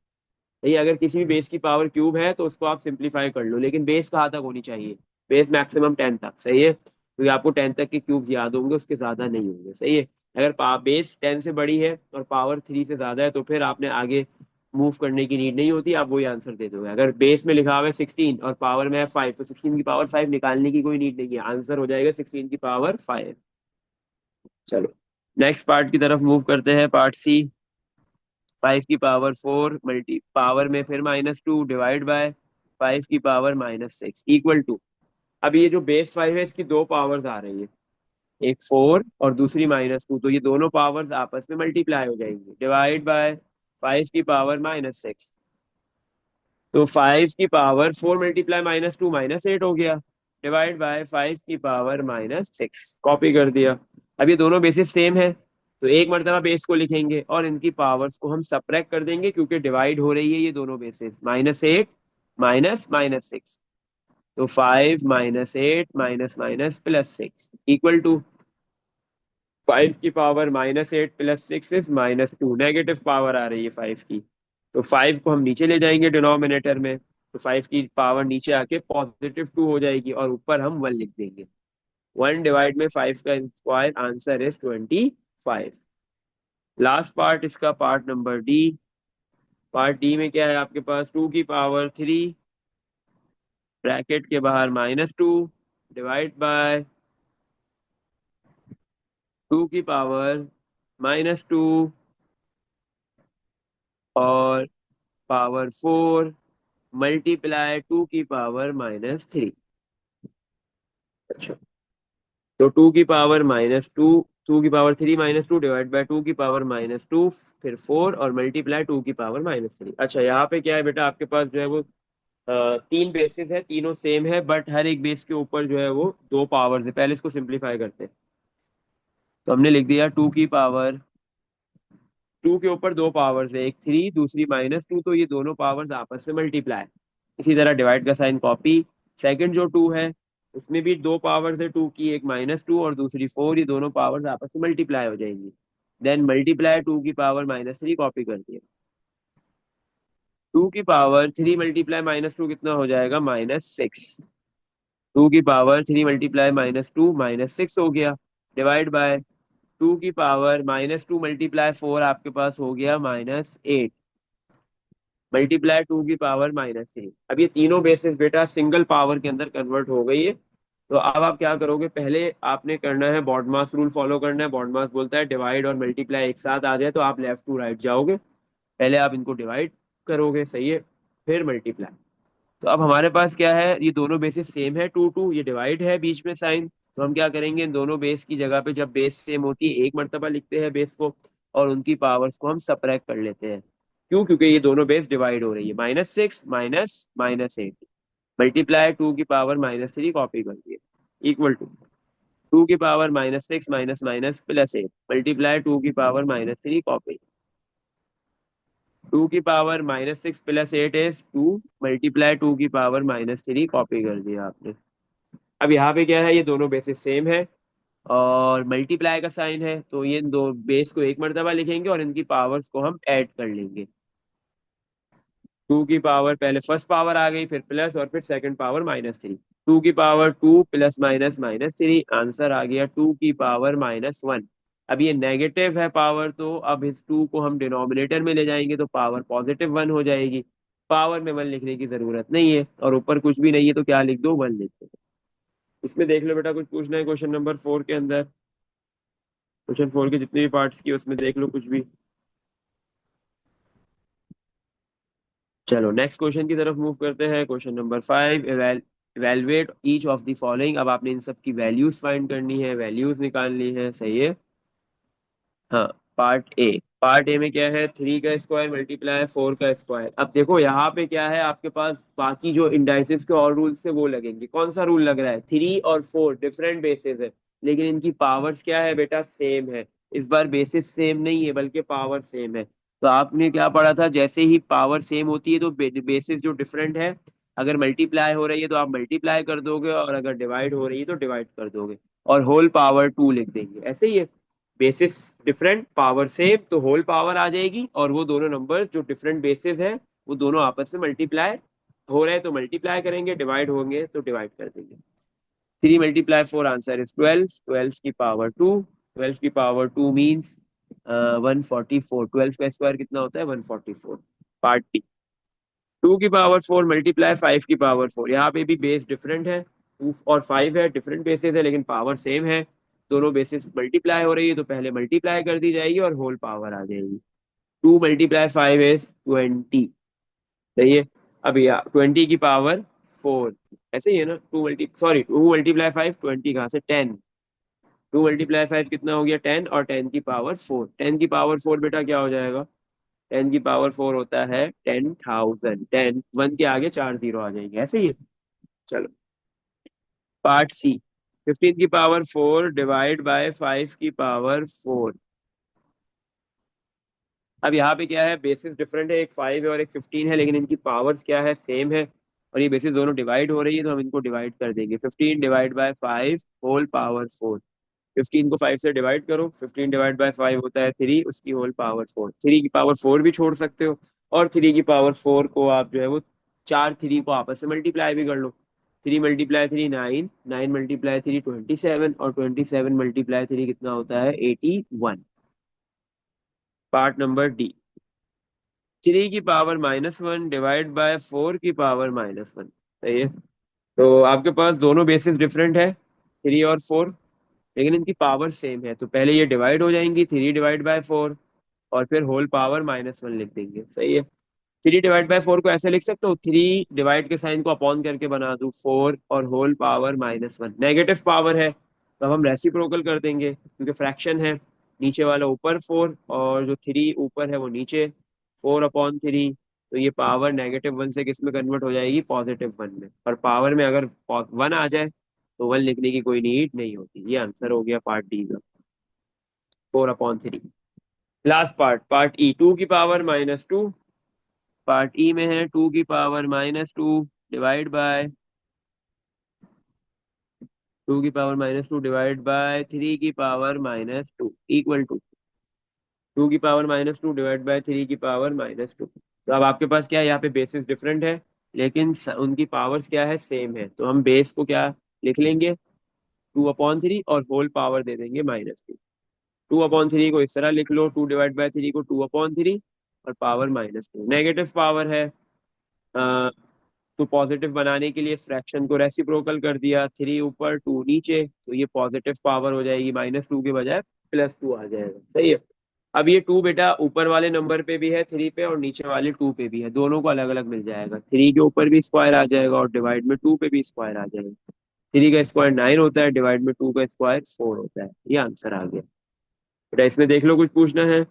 नहीं, अगर किसी भी बेस की पावर क्यूब है तो उसको आप सिंप्लीफाई कर लो, लेकिन बेस कहाँ तक होनी चाहिए, बेस मैक्सिमम 10 तक। सही है, क्योंकि आपको 10 तक के क्यूब्स याद होंगे, उसके ज्यादा नहीं होंगे। सही है। अगर बेस 10 से बड़ी है और पावर 3 से ज्यादा है तो फिर आपने आगे मूव करने की नीड नहीं होती, आप वही आंसर दे दोगे। अगर बेस में लिखा हुआ है 16 और पावर में है 5, तो 16 की पावर 5 निकालने की कोई नीड नहीं है, आंसर हो जाएगा 16 की पावर 5। चलो नेक्स्ट पार्ट की तरफ मूव करते हैं, पार्ट सी। 5 की पावर 4 मल्टी पावर में फिर -2 डिवाइड बाय 5 की पावर -6 इक्वल टू। अब ये जो बेस 5 है इसकी दो पावर्स आ रही है, एक 4 और दूसरी -2, तो ये दोनों पावर्स आपस में मल्टीप्लाई हो जाएंगी, डिवाइड बाय 5 की पावर -6। तो 5 की पावर 4 मल्टीप्लाई -2 -8 हो गया, डिवाइड बाय 5 की पावर-6 कॉपी कर दिया। अब ये दोनों बेसिस सेम है, तो एक मर्तबा बेस को लिखेंगे और इनकी पावर्स को हम सब्ट्रैक्ट कर देंगे, क्योंकि डिवाइड हो रही है ये दोनों बेसिस, -8 -6। तो 5 - 8 -+ इक्वल टू 5 की पावर-8 प्लस 6 इज -2, नेगेटिव पावर आ रही है 5 की, तो 5 को हम नीचे ले जाएंगे डिनोमिनेटर में, तो 5 की पावर नीचे आके +2 हो जाएगी और ऊपर हम 1 लिख देंगे। 1 डिवाइड में 5 का square, answer is 25। Last part इसका, part number D. Part D में क्या है आपके पास, 2 की पावर 3 ब्रैकेट के बाहर -2 डिवाइड बाय 2 की पावर-2 और पावर 4 मल्टीप्लाई 2 की पावर-3। अच्छा, तो 2 की पावर-2 2 की पावर 3 - 2 डिवाइड बाय 2 की पावर-2 फिर 4 और मल्टीप्लाई 2 की पावर-3। अच्छा, यहाँ पे क्या है बेटा, आपके पास जो है वो तीन बेसिस है, तीनों सेम है, बट हर एक बेस के ऊपर जो है वो दो पावर्स है। पहले इसको सिंप्लीफाई करते हैं, तो हमने लिख दिया 2 के ऊपर दो पावर्स है, एक 3 दूसरी -2, तो ये दोनों पावर्स आपस में मल्टीप्लाई। इसी तरह डिवाइड का साइन कॉपी। सेकंड जो 2 है उसमें भी दो पावर्स है 2 की, एक -2 और दूसरी 4, ये दोनों पावर्स आपस में मल्टीप्लाई हो जाएंगी। देन मल्टीप्लाई 2 की पावर-3 कॉपी कर दिया। 2 की पावर 3 मल्टीप्लाई -2 कितना हो जाएगा, -6। 2 की पावर 3 मल्टीप्लाई -2 -6 हो गया, डिवाइड बाय 2 की पावर-2 मल्टीप्लाई 4 आपके पास हो गया -8, मल्टीप्लाई 2 की पावर-3। अब ये तीनों बेसिस बेटा सिंगल पावर के अंदर कन्वर्ट हो गई है। तो अब आप क्या करोगे, पहले आपने करना है बॉडमास रूल फॉलो करना है। बॉडमास बोलता है डिवाइड और मल्टीप्लाई एक साथ आ जाए तो आप लेफ्ट टू राइट जाओगे, पहले आप इनको डिवाइड करोगे। सही है, फिर मल्टीप्लाई। तो अब हमारे पास क्या है, ये दोनों बेसिस सेम है, 2 2, ये डिवाइड है बीच में साइन, तो हम क्या करेंगे, इन दोनों बेस की जगह पे जब बेस सेम होती है एक मर्तबा लिखते हैं बेस को, और उनकी पावर्स को हम सबट्रैक्ट कर लेते हैं। क्यों? क्योंकि ये दोनों बेस डिवाइड हो रही है। -6 माइनस -8 मल्टीप्लाई 2 की पावर -3 कॉपी कर दिए, इक्वल टू 2 की पावर -6 माइनस माइनस +8 मल्टीप्लाई 2 की पावर -3 कॉपी। 2 की पावर -6 +8 इज 2 मल्टीप्लाई 2 की पावर-3 कॉपी कर दिया आपने। अब यहाँ पे क्या है, ये दोनों बेसिस सेम है और मल्टीप्लाई का साइन है, तो ये दो बेस को एक मर्तबा लिखेंगे और इनकी पावर्स को हम ऐड कर लेंगे। 2 की पावर, पहले फर्स्ट पावर आ गई, फिर प्लस और फिर सेकंड पावर -3। 2 की पावर 2 प्लस माइनस -3, आंसर आ गया 2 की पावर-1। अब ये नेगेटिव है पावर, तो अब इस 2 को हम डिनोमिनेटर में ले जाएंगे तो पावर +1 हो जाएगी। पावर में 1 लिखने की जरूरत नहीं है और ऊपर कुछ भी नहीं है तो क्या लिख दो, 1 लिख दो। इसमें देख लो बेटा, कुछ पूछना है क्वेश्चन नंबर 4 के अंदर? क्वेश्चन 4 के जितने भी पार्ट्स की उसमें देख लो कुछ भी। चलो नेक्स्ट क्वेश्चन की तरफ मूव करते हैं। Question number 5, evaluate each of the following. अब आपने इन सब की वैल्यूज फाइंड करनी है, वैल्यूज निकालनी है, सही है। हाँ, पार्ट ए में क्या है, 3 का स्क्वायर मल्टीप्लाई 4 का स्क्वायर। अब देखो यहाँ पे क्या है, आपके पास बाकी जो इंडाइसेस के और रूल्स है वो लगेंगे। कौन सा रूल लग रहा है? 3 और 4 डिफरेंट बेसिस है, लेकिन इनकी पावर्स क्या है बेटा, सेम है। इस बार बेसिस सेम नहीं है बल्कि पावर सेम है। तो आपने क्या पढ़ा था, जैसे ही पावर सेम होती है तो बेसिस जो डिफरेंट है, अगर मल्टीप्लाई हो रही है तो आप मल्टीप्लाई कर दोगे और अगर डिवाइड हो रही है तो डिवाइड कर दोगे और होल पावर 2 लिख देंगे, ऐसे ही है। बेसिस डिफरेंट, पावर सेम, तो होल पावर आ जाएगी और वो दोनों नंबर जो डिफरेंट बेसिस है वो दोनों आपस में मल्टीप्लाई हो रहे हैं तो मल्टीप्लाई करेंगे, डिवाइड होंगे तो डिवाइड कर देंगे। 3 × 4, आंसर इज 12। 12 की पावर 2, 12 की पावर 2 मीन्स 144। 12 का स्क्वायर कितना होता है? 144। Part T. 2 की पावर 4 मल्टीप्लाई 5 की पावर 4। यहाँ पे भी बेस डिफरेंट है, 2 और 5 है, डिफरेंट बेसिस है लेकिन पावर सेम है। दोनों बेसिस मल्टीप्लाई हो रही है तो पहले मल्टीप्लाई कर दी जाएगी और होल पावर आ जाएगी। 2 × 5 इज 20, सही है। अब या 20 की पावर 4, ऐसे ही है ना। 2 20 कहाँ से, 10। 2 × 5 कितना हो गया, 10, और 10 की पावर 4। 10 की पावर 4 बेटा क्या हो जाएगा? 10 की पावर 4 होता है 10,000। 10, 1 के आगे 4 जीरो आ जाएंगे, ऐसे ही है। चलो पार्ट सी, 15 की पावर 4 डिवाइड बाय 5 की पावर 4। अब यहाँ पे क्या है, बेसिस डिफरेंट है, एक 5 है और एक 15 है, लेकिन इनकी पावर्स क्या है, सेम है। और ये बेसिस दोनों डिवाइड हो रही है तो हम इनको डिवाइड कर देंगे। 15 डिवाइड बाय 5 होल पावर 4। 15 को 5 से डिवाइड करो, 15 डिवाइड बाय 5 होता है 3, उसकी होल पावर 4। 3 की पावर 4 भी छोड़ सकते हो और 3 की पावर 4 को आप जो है वो चार 3 को आपस में मल्टीप्लाई भी कर लो। 3 × 3 9, 9 × 3 27, और 27 × 3 कितना होता है, 81। पार्ट नंबर डी, 3 की पावर-1 डिवाइड बाय 4 की पावर-1, सही है। तो आपके पास दोनों बेसिस डिफरेंट है, 3 और 4, लेकिन इनकी पावर सेम है, तो पहले ये डिवाइड हो जाएंगी, 3 डिवाइड बाय 4 और फिर होल पावर-1 लिख देंगे, सही है। 3 डिवाइड बाय 4 को ऐसे लिख सकते हो, 3 डिवाइड के साइन को अपॉन करके बना दूं 4 और होल पावर-1। नेगेटिव पावर है तो अब हम रेसिप्रोकल कर देंगे क्योंकि फ्रैक्शन है। नीचे वाला ऊपर 4 और जो 3 ऊपर है वो नीचे, 4/3। तो ये पावर -1 से किस में कन्वर्ट हो जाएगी, +1 में। पर पावर में अगर 1 आ जाए तो 1 लिखने की कोई नीड नहीं होती। ये आंसर हो गया पार्ट डी का, 4/3। लास्ट पार्ट, पार्ट ई, 2 की पावर-2। पार्ट ई में है 2 की पावर-2 डिवाइड बाय 2 की पावर-2 डिवाइड बाय 3 की पावर-2 इक्वल टू 2 की पावर-2 डिवाइड बाय 3 की पावर-2। तो अब आपके पास क्या है, यहाँ पे बेसिस डिफरेंट है लेकिन उनकी पावर्स क्या है, सेम है। तो हम बेस को क्या लिख लेंगे, 2/3 और होल पावर दे देंगे -2। 2/3 को इस तरह लिख लो, 2 डिवाइड बाय 3 को 2/3 और पावर-2। नेगेटिव पावर है, तो पॉजिटिव बनाने के लिए इस फ्रैक्शन को रेसिप्रोकल कर दिया, 3 ऊपर 2 नीचे, तो ये पॉजिटिव पावर हो जाएगी, -2 के बजाय +2 आ जाएगा, सही है। अब ये 2 बेटा ऊपर वाले नंबर पे भी है 3 पे और नीचे वाले 2 पे भी है, दोनों को अलग अलग मिल जाएगा। 3 के ऊपर भी स्क्वायर आ जाएगा और डिवाइड में 2 पे भी स्क्वायर आ जाएगा। 3 का स्क्वायर 9 होता है, डिवाइड में 2 का स्क्वायर 4 होता है। ये आंसर आ गया बेटा। इसमें देख लो कुछ पूछना है?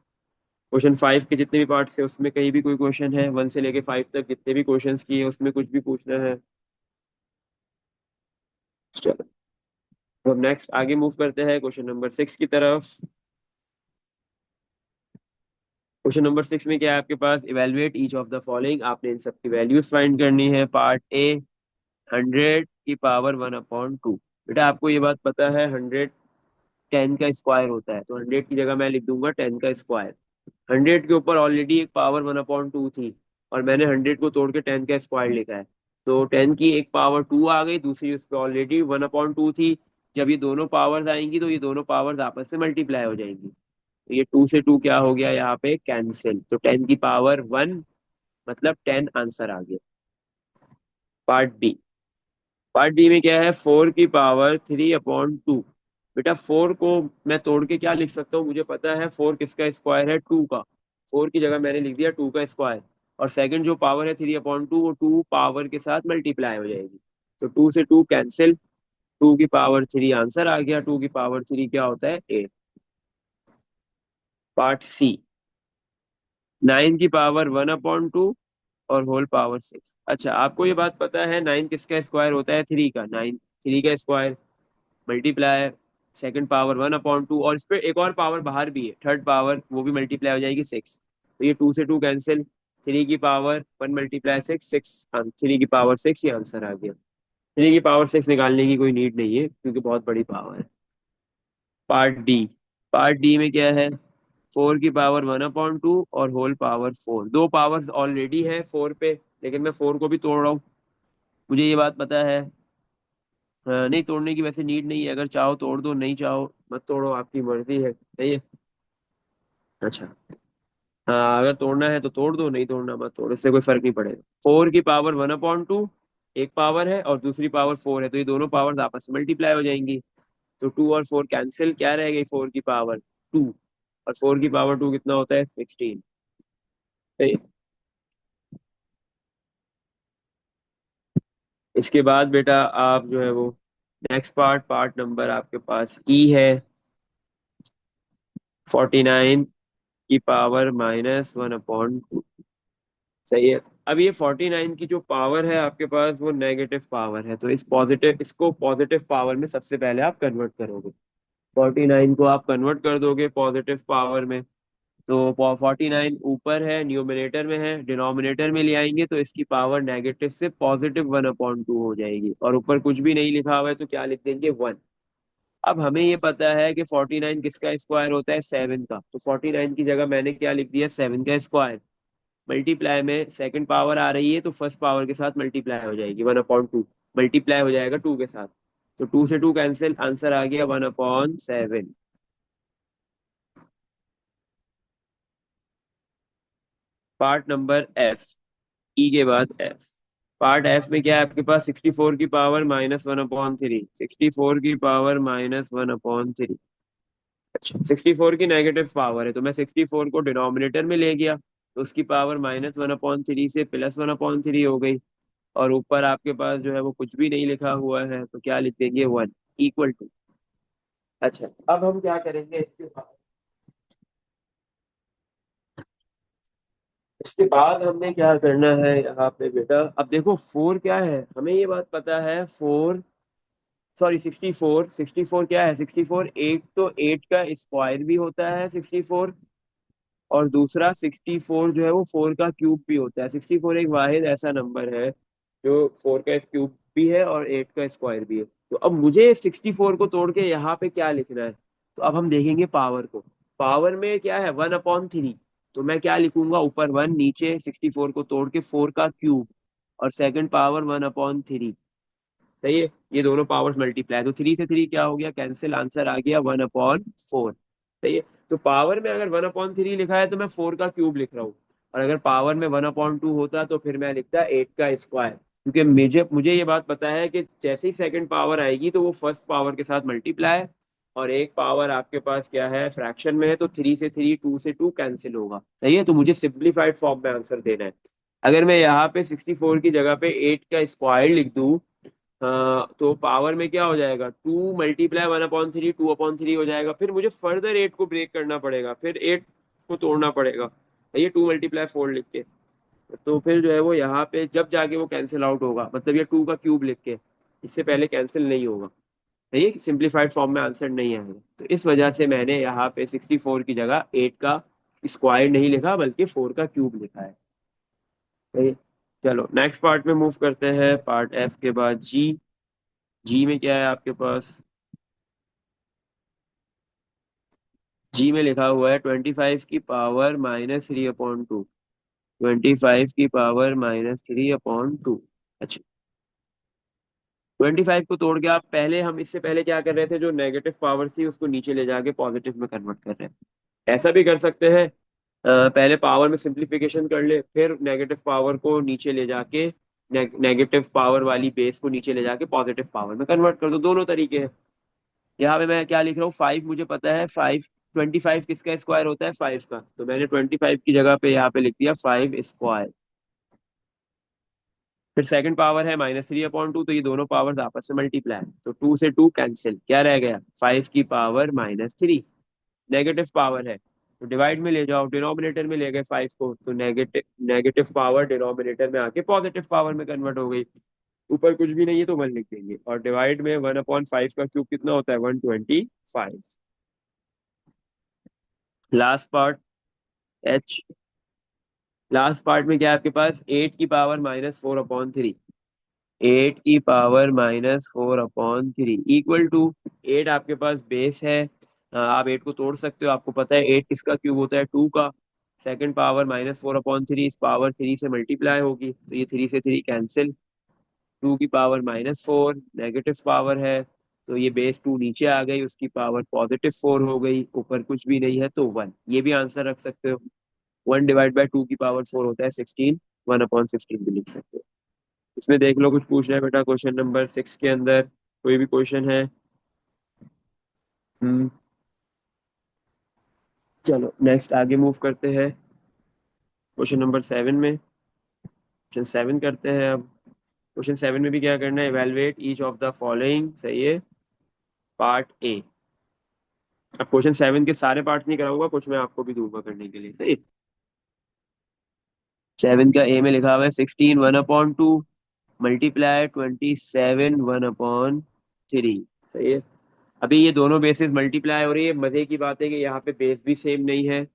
क्वेश्चन 5 के जितने भी पार्ट्स थे उसमें कहीं भी कोई क्वेश्चन है, 1 से लेके 5 तक जितने भी क्वेश्चंस किए उसमें कुछ भी पूछना है? चलो, तो अब नेक्स्ट आगे मूव करते हैं क्वेश्चन नंबर 6 की तरफ। क्वेश्चन नंबर 6 में क्या है आपके पास? Evaluate each of the following, आपने इन सब की वैल्यूज फाइंड करनी है। पार्ट ए, 100 की पावर 1/2। बेटा आपको ये बात पता है 100 10 का स्क्वायर होता है, तो 100 की जगह मैं लिख दूंगा 10 का स्क्वायर। 100 के ऊपर ऑलरेडी एक पावर 1/2 थी, और मैंने 100 को तोड़ के 10 का स्क्वायर लिखा है। तो 10 की एक पावर 2 आ गई, दूसरी उस पर ऑलरेडी 1/2 थी। जब ये दोनों पावर्स आएंगी तो ये दोनों पावर्स आपस में मल्टीप्लाई हो जाएंगी। तो ये 2 से 2 क्या हो गया यहाँ पे? कैंसिल। तो 10 की पावर 1, मतलब 10 आंसर आ गया। Part B. पार्ट बी में क्या है? 4 की पावर 3/2। बेटा 4 को मैं तोड़ के क्या लिख सकता हूँ? मुझे पता है 4 किसका स्क्वायर है? 2 का। 4 की जगह मैंने लिख दिया 2 का स्क्वायर। और सेकंड जो पावर है 3/2, वो 2 पावर के साथ मल्टीप्लाई हो जाएगी। तो 2 से 2 कैंसिल। 2 की पावर 3 आंसर आ गया। 2 की पावर 3 क्या होता है? 8। पार्ट सी। 9 की पावर 1/2 और होल पावर 6। अच्छा, आपको ये बात पता है 9 किसका स्क्वायर होता है? 3 का। 9 3 का स्क्वायर मल्टीप्लाई सेकंड पावर 1/2, और इस पे एक और पावर बाहर भी है, थर्ड पावर, वो भी मल्टीप्लाई हो जाएगी 6। तो ये 2 से 2 कैंसिल। 3 की पावर 1 मल्टीप्लाई 6, 6 3 की पावर 6, ये आंसर आ गया। 3 की पावर 6 निकालने की कोई नीड नहीं है क्योंकि बहुत बड़ी पावर है। Part D. पार्ट डी में क्या है? 4 की पावर 1/2 और होल पावर 4। दो पावर्स ऑलरेडी है 4 पे, लेकिन मैं 4 को भी तोड़ रहा हूँ। मुझे ये बात पता है। नहीं, तोड़ने की वैसे नीड नहीं है, अगर चाहो तोड़ दो, नहीं चाहो मत तोड़ो, आपकी मर्जी है, सही है। अच्छा। हाँ, अगर तोड़ना है तो तोड़ दो, नहीं तोड़ना मत तोड़ो, इससे कोई फर्क नहीं पड़ेगा। 4 की पावर 1/2 एक पावर है और दूसरी पावर 4 है, तो ये दोनों पावर्स आपस में मल्टीप्लाई हो जाएंगी। तो 2 और 4 कैंसिल, क्या रह गई? 4 की पावर 2। और 4 की पावर 2 कितना होता है? 16। सही है। इसके बाद बेटा आप जो है वो नेक्स्ट पार्ट नंबर आपके पास ई है। 49 की पावर -1/2। सही है। अब ये 49 की जो पावर है आपके पास, वो नेगेटिव पावर है, तो इसको पॉजिटिव पावर में सबसे पहले आप कन्वर्ट करोगे। 49 को आप कन्वर्ट कर दोगे पॉजिटिव पावर में। तो 49 ऊपर है, न्यूमिनेटर में है, डिनोमिनेटर में ले आएंगे तो इसकी पावर नेगेटिव से +1/2 हो जाएगी, और ऊपर कुछ भी नहीं लिखा हुआ है तो क्या लिख देंगे? 1। अब हमें ये पता है कि 49 किसका स्क्वायर होता है? 7 का। तो 49 की जगह मैंने क्या लिख दिया? 7 का स्क्वायर। मल्टीप्लाई में सेकंड पावर आ रही है तो फर्स्ट पावर के साथ मल्टीप्लाई हो जाएगी, 1/2 मल्टीप्लाई हो जाएगा 2 के साथ। तो 2 से 2 कैंसिल, आंसर आ गया 1/7। Part number F. ई के बाद एफ। पार्ट एफ में क्या है आपके पास? 64 की पावर -1/3। 64 की पावर -1/3। अच्छा, 64 की नेगेटिव पावर है तो मैं 64 को डिनोमिनेटर में ले गया, तो उसकी पावर -1/3 से +1/3 हो गई। और ऊपर आपके पास जो है वो कुछ भी नहीं लिखा हुआ है, तो क्या लिख देंगे? 1 इक्वल टू। अच्छा, अब हम क्या करेंगे इसके बाद हमने क्या करना है यहाँ पे बेटा? अब देखो 4 क्या है, हमें ये बात पता है। 4, सॉरी 64, 64 क्या है? 64 एक, तो 8 का स्क्वायर भी होता है 64, और दूसरा 64 जो है वो 4 का क्यूब भी होता है। 64 एक वाहिद ऐसा नंबर है जो 4 का क्यूब भी है और 8 का स्क्वायर भी है। तो अब मुझे 64 को तोड़ के यहाँ पे क्या लिखना है? तो अब हम देखेंगे पावर को। पावर में क्या है? 1/3। तो मैं क्या लिखूंगा? ऊपर 1, नीचे 64 को तोड़ के 4 का क्यूब, और सेकंड पावर 1/3। सही है। ये दोनों पावर्स मल्टीप्लाई, तो 3 से 3 क्या हो गया? कैंसिल, आंसर आ गया 1/4। सही है। तो पावर में अगर 1/3 लिखा है तो मैं 4 का क्यूब लिख रहा हूँ, और अगर पावर में 1/2 होता तो फिर मैं लिखता 8 का स्क्वायर, क्योंकि मुझे मुझे ये बात पता है कि जैसे ही सेकंड पावर आएगी तो वो फर्स्ट पावर के साथ मल्टीप्लाई, और एक पावर आपके पास क्या है? फ्रैक्शन में है, तो 3 से 3, 2 से 2 कैंसिल होगा। सही है। तो मुझे सिंप्लीफाइड फॉर्म में आंसर देना है। अगर मैं यहाँ पे 64 की जगह पे 8 का स्क्वायर लिख दूं, तो पावर में क्या हो जाएगा? 2 × 1/3, 2/3 हो जाएगा। फिर मुझे फर्दर 8 को ब्रेक करना पड़ेगा, फिर 8 आपको तोड़ना पड़ेगा, ये 2 × 4 लिख के। तो फिर जो है वो यहाँ पे जब जाके वो कैंसिल आउट होगा, मतलब ये 2 का क्यूब लिख के, इससे पहले कैंसिल नहीं होगा, ये सिंप्लीफाइड फॉर्म में आंसर नहीं आएगा। तो इस वजह से मैंने यहाँ पे 64 की जगह 8 का स्क्वायर नहीं लिखा, बल्कि 4 का क्यूब लिखा है। सही। चलो नेक्स्ट पार्ट में मूव करते हैं, पार्ट एफ के बाद जी। जी में क्या है आपके पास? जी में लिखा हुआ है 25 की पावर -3/2। 25 की पावर -3/2। अच्छा, 25 को तोड़ के आप पहले, हम इससे पहले क्या कर रहे थे, जो नेगेटिव पावर थी उसको नीचे ले जाके पॉजिटिव में कन्वर्ट कर रहे हैं। ऐसा भी कर सकते हैं, पहले पावर में सिंप्लीफिकेशन कर ले, फिर नेगेटिव पावर को नीचे ले जाके, नेगेटिव पावर वाली बेस को नीचे ले जाके पॉजिटिव पावर में कन्वर्ट कर दो। दोनों तरीके हैं। यहाँ पे मैं क्या लिख रहा हूँ, 5 मुझे पता है, 5, 25 किसका स्क्वायर होता है, 5 का, तो मैंने 25 की जगह पे यहाँ पे लिख दिया 5 स्क्वायर। फिर सेकंड पावर है -3/2, तो ये दोनों पावर्स आपस में मल्टीप्लाई, तो 2 से 2 कैंसिल, क्या रह गया, 5 की पावर -3। नेगेटिव पावर है तो डिवाइड में ले जाओ, डिनोमिनेटर में ले गए 5 को, तो नेगेटिव नेगेटिव पावर डिनोमिनेटर में आके पॉजिटिव पावर में कन्वर्ट हो गई। ऊपर कुछ भी नहीं है तो 1 लिख देंगे, और डिवाइड में 1/5 का क्यूब कितना होता है, 125। Last part H. Last part में क्या है आपके पास, 8 की पावर -4/3। 8 की पावर -4/3 इक्वल टू, 8 आपके पास बेस है, आप 8 को तोड़ सकते हो, आपको पता है 8 किसका क्यूब होता है, 2 का। सेकंड पावर -4/3 इस पावर 3 से मल्टीप्लाई होगी, तो ये 3 से 3 कैंसिल। 2 की पावर -4 नेगेटिव पावर है, तो ये बेस 2 नीचे आ गई, उसकी पावर +4 हो गई, ऊपर कुछ भी नहीं है तो 1, ये भी आंसर रख सकते हो। 1/2 की पावर 4 होता है 16, 1/16 भी लिख सकते हो। इसमें देख लो, कुछ पूछ रहा है बेटा क्वेश्चन नंबर 6 के अंदर, कोई भी क्वेश्चन है? हम्म। चलो नेक्स्ट आगे मूव करते हैं, क्वेश्चन नंबर 7 में। क्वेश्चन 7 करते हैं अब। क्वेश्चन 7 में भी क्या करना है, evaluate each of the following, सही है, पार्ट ए। अब क्वेश्चन 7 के सारे पार्ट नहीं कराऊंगा, कुछ मैं आपको भी दूंगा करने के लिए, सही। 7 का ए में लिखा हुआ है 16 1/2 मल्टीप्लाई 27 1/3, सही है। अभी ये दोनों बेसिस मल्टीप्लाई हो रही है, मजे की बात है कि यहाँ पे बेस भी सेम नहीं है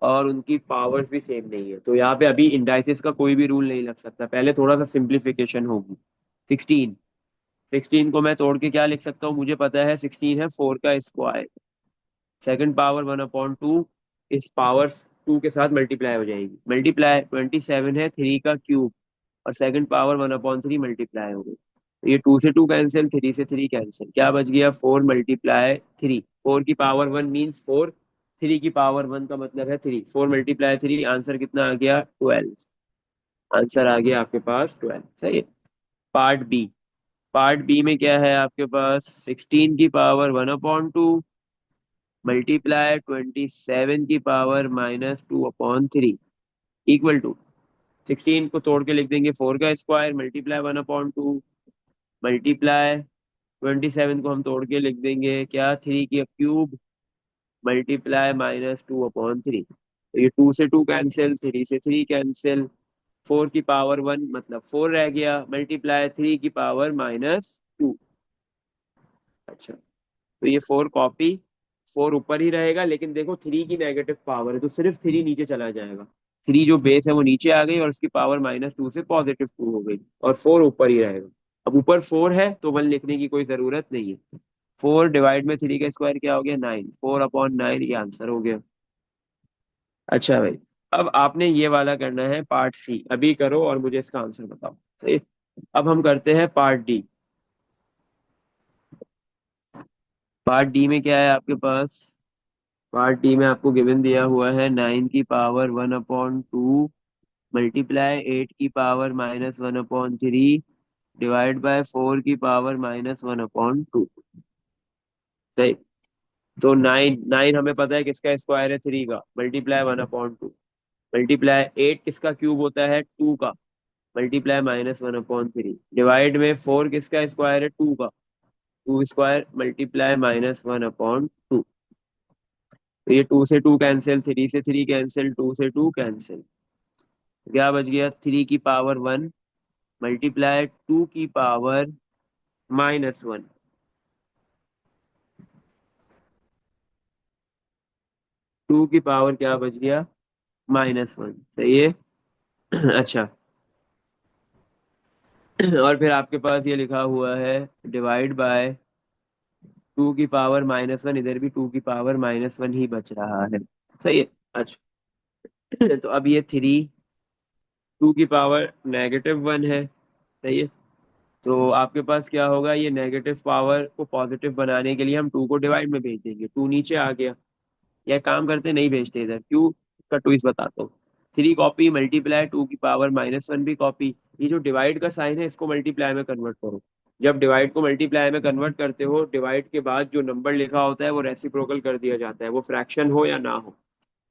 और उनकी पावर्स भी सेम नहीं है, तो यहाँ पे अभी इंडाइसिस का कोई भी रूल नहीं लग सकता, पहले थोड़ा सा सिंप्लीफिकेशन होगी। 16, 16 को मैं तोड़ के क्या लिख सकता हूँ, मुझे पता है 16 है 4 का स्क्वायर। सेकंड पावर 1/2 इस पावर 2 के साथ मल्टीप्लाई हो जाएगी, मल्टीप्लाई 27 है 3 का क्यूब, और सेकंड पावर 1/3 मल्टीप्लाई हो गई, तो ये 2 से 2 कैंसिल, 3 से 3 कैंसिल, क्या बच गया, 4 × 3। 4 की पावर 1 मीन्स 4, 3 की पावर 1 का मतलब है 3, 4 × 3, आंसर कितना आ गया, 12। आंसर आ गया आपके पास 12, सही है। Part B. पार्ट बी में क्या है आपके पास, 16 की पावर 1/2 मल्टीप्लाई 27 की पावर -2/3 इक्वल टू, 16 को तोड़ के लिख देंगे 4 का स्क्वायर मल्टीप्लाई 1/2 मल्टीप्लाई 27 को हम तोड़ के लिख देंगे क्या, 3 की क्यूब मल्टीप्लाई -2/3, तो ये 2 से 2 कैंसिल, 3 से 3 कैंसिल, 4 की पावर 1 मतलब 4 रह गया, मल्टीप्लाई 3 की पावर -2। अच्छा, तो ये 4 कॉपी, 4 ऊपर ही रहेगा, लेकिन देखो 3 की नेगेटिव पावर है तो सिर्फ 3 नीचे चला जाएगा, 3 जो बेस है वो नीचे आ गई और उसकी पावर -2 से +2 हो गई, और 4 ऊपर ही रहेगा। अब ऊपर 4 है तो 1 लिखने की कोई जरूरत नहीं है। 4 डिवाइड में 3 का स्क्वायर क्या हो गया, 9, 4/9, ये आंसर हो गया। अच्छा भाई, अब आपने ये वाला करना है पार्ट सी, अभी करो और मुझे इसका आंसर बताओ, सही। अब हम करते हैं पार्ट डी। पार्ट डी में क्या है आपके पास, पार्ट डी में आपको गिवन दिया हुआ है 9 की पावर 1/2 मल्टीप्लाई 8 की पावर -1/3 डिवाइड बाय 4 की पावर -1/2, सही। तो 9 9 हमें पता है किसका स्क्वायर है, 3 का, मल्टीप्लाई 1/2 मल्टीप्लाई 8 किसका क्यूब होता है, 2 का, मल्टीप्लाई -1/3 डिवाइड में 4 किसका स्क्वायर है, 2 का, 2 स्क्वायर मल्टीप्लाई -1/2। तो ये 2 से 2 कैंसिल, 3 से 3 कैंसिल, 2 से 2 कैंसिल। क्या बच गया? 3 की पावर 1 मल्टीप्लाई 2 की पावर -1। 2 की पावर क्या बच गया? -1, सही है। अच्छा। और फिर आपके पास ये लिखा हुआ है डिवाइड बाय 2 की पावर -1, इधर भी 2 की पावर -1 ही बच रहा है, सही है। अच्छा। तो अब ये 2 की पावर -1 है, सही है। तो आपके पास क्या होगा, ये नेगेटिव पावर को पॉजिटिव बनाने के लिए हम 2 को डिवाइड में भेज देंगे, 2 नीचे आ गया। या काम करते नहीं भेजते इधर, क्यों? इसका ट्विस्ट बताता हूँ। 3 कॉपी मल्टीप्लाई 2 की पावर -1 भी कॉपी। ये जो डिवाइड का साइन है इसको मल्टीप्लाई में कन्वर्ट करो। जब डिवाइड को मल्टीप्लाई में कन्वर्ट करते हो, डिवाइड के बाद जो नंबर लिखा होता है वो रेसिप्रोकल कर दिया जाता है, वो फ्रैक्शन हो या ना हो,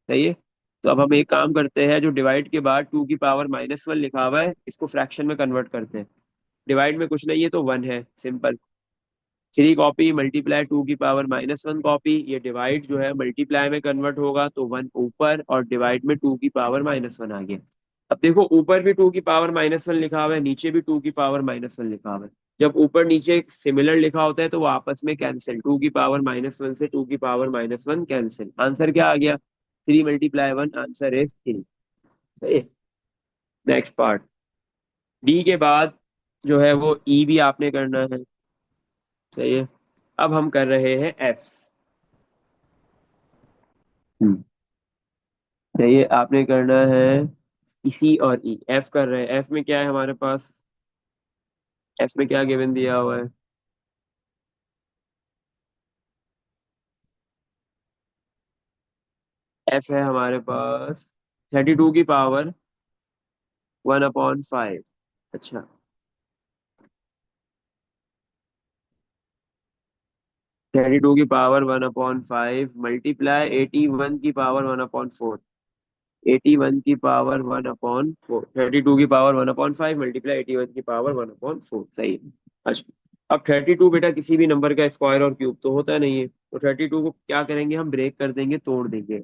सही है। तो अब हम एक काम करते हैं, जो डिवाइड के बाद 2 की पावर -1 लिखा हुआ है इसको फ्रैक्शन में कन्वर्ट करते हैं। डिवाइड में कुछ नहीं है तो 1 है, सिंपल। 3 कॉपी मल्टीप्लाई 2 की पावर -1 कॉपी, ये डिवाइड जो है मल्टीप्लाई में कन्वर्ट होगा तो 1 ऊपर और डिवाइड में 2 की पावर -1 आ गया। अब देखो, ऊपर भी 2 की पावर -1 लिखा हुआ है, नीचे भी 2 की पावर-1 लिखा हुआ है। जब ऊपर नीचे सिमिलर लिखा होता है तो वो आपस में कैंसिल, 2 की पावर-1 से 2 की पावर-1 कैंसिल। आंसर क्या आ गया? 3 × 1, आंसर इज 3। सही है। Next part. डी के बाद जो है वो ई भी आपने करना है, सही है। अब हम कर रहे हैं एफ। सही, आपने करना है इसी और ई। एफ कर रहे हैं, एफ में क्या है हमारे पास? एफ में क्या गिवन दिया हुआ है? एफ है हमारे पास 32 की पावर 1/5। अच्छा। 32 की पावर 1/5 मल्टीप्लाई 81 की पावर 1/4। 81 की पावर 1/4, 32 की पावर 1/5 मल्टीप्लाई 81 की पावर 1/4, सही है। अच्छा। अब 32 बेटा किसी भी नंबर का स्क्वायर और क्यूब तो होता नहीं है, तो 32 को क्या करेंगे, हम ब्रेक कर देंगे, तोड़ देंगे।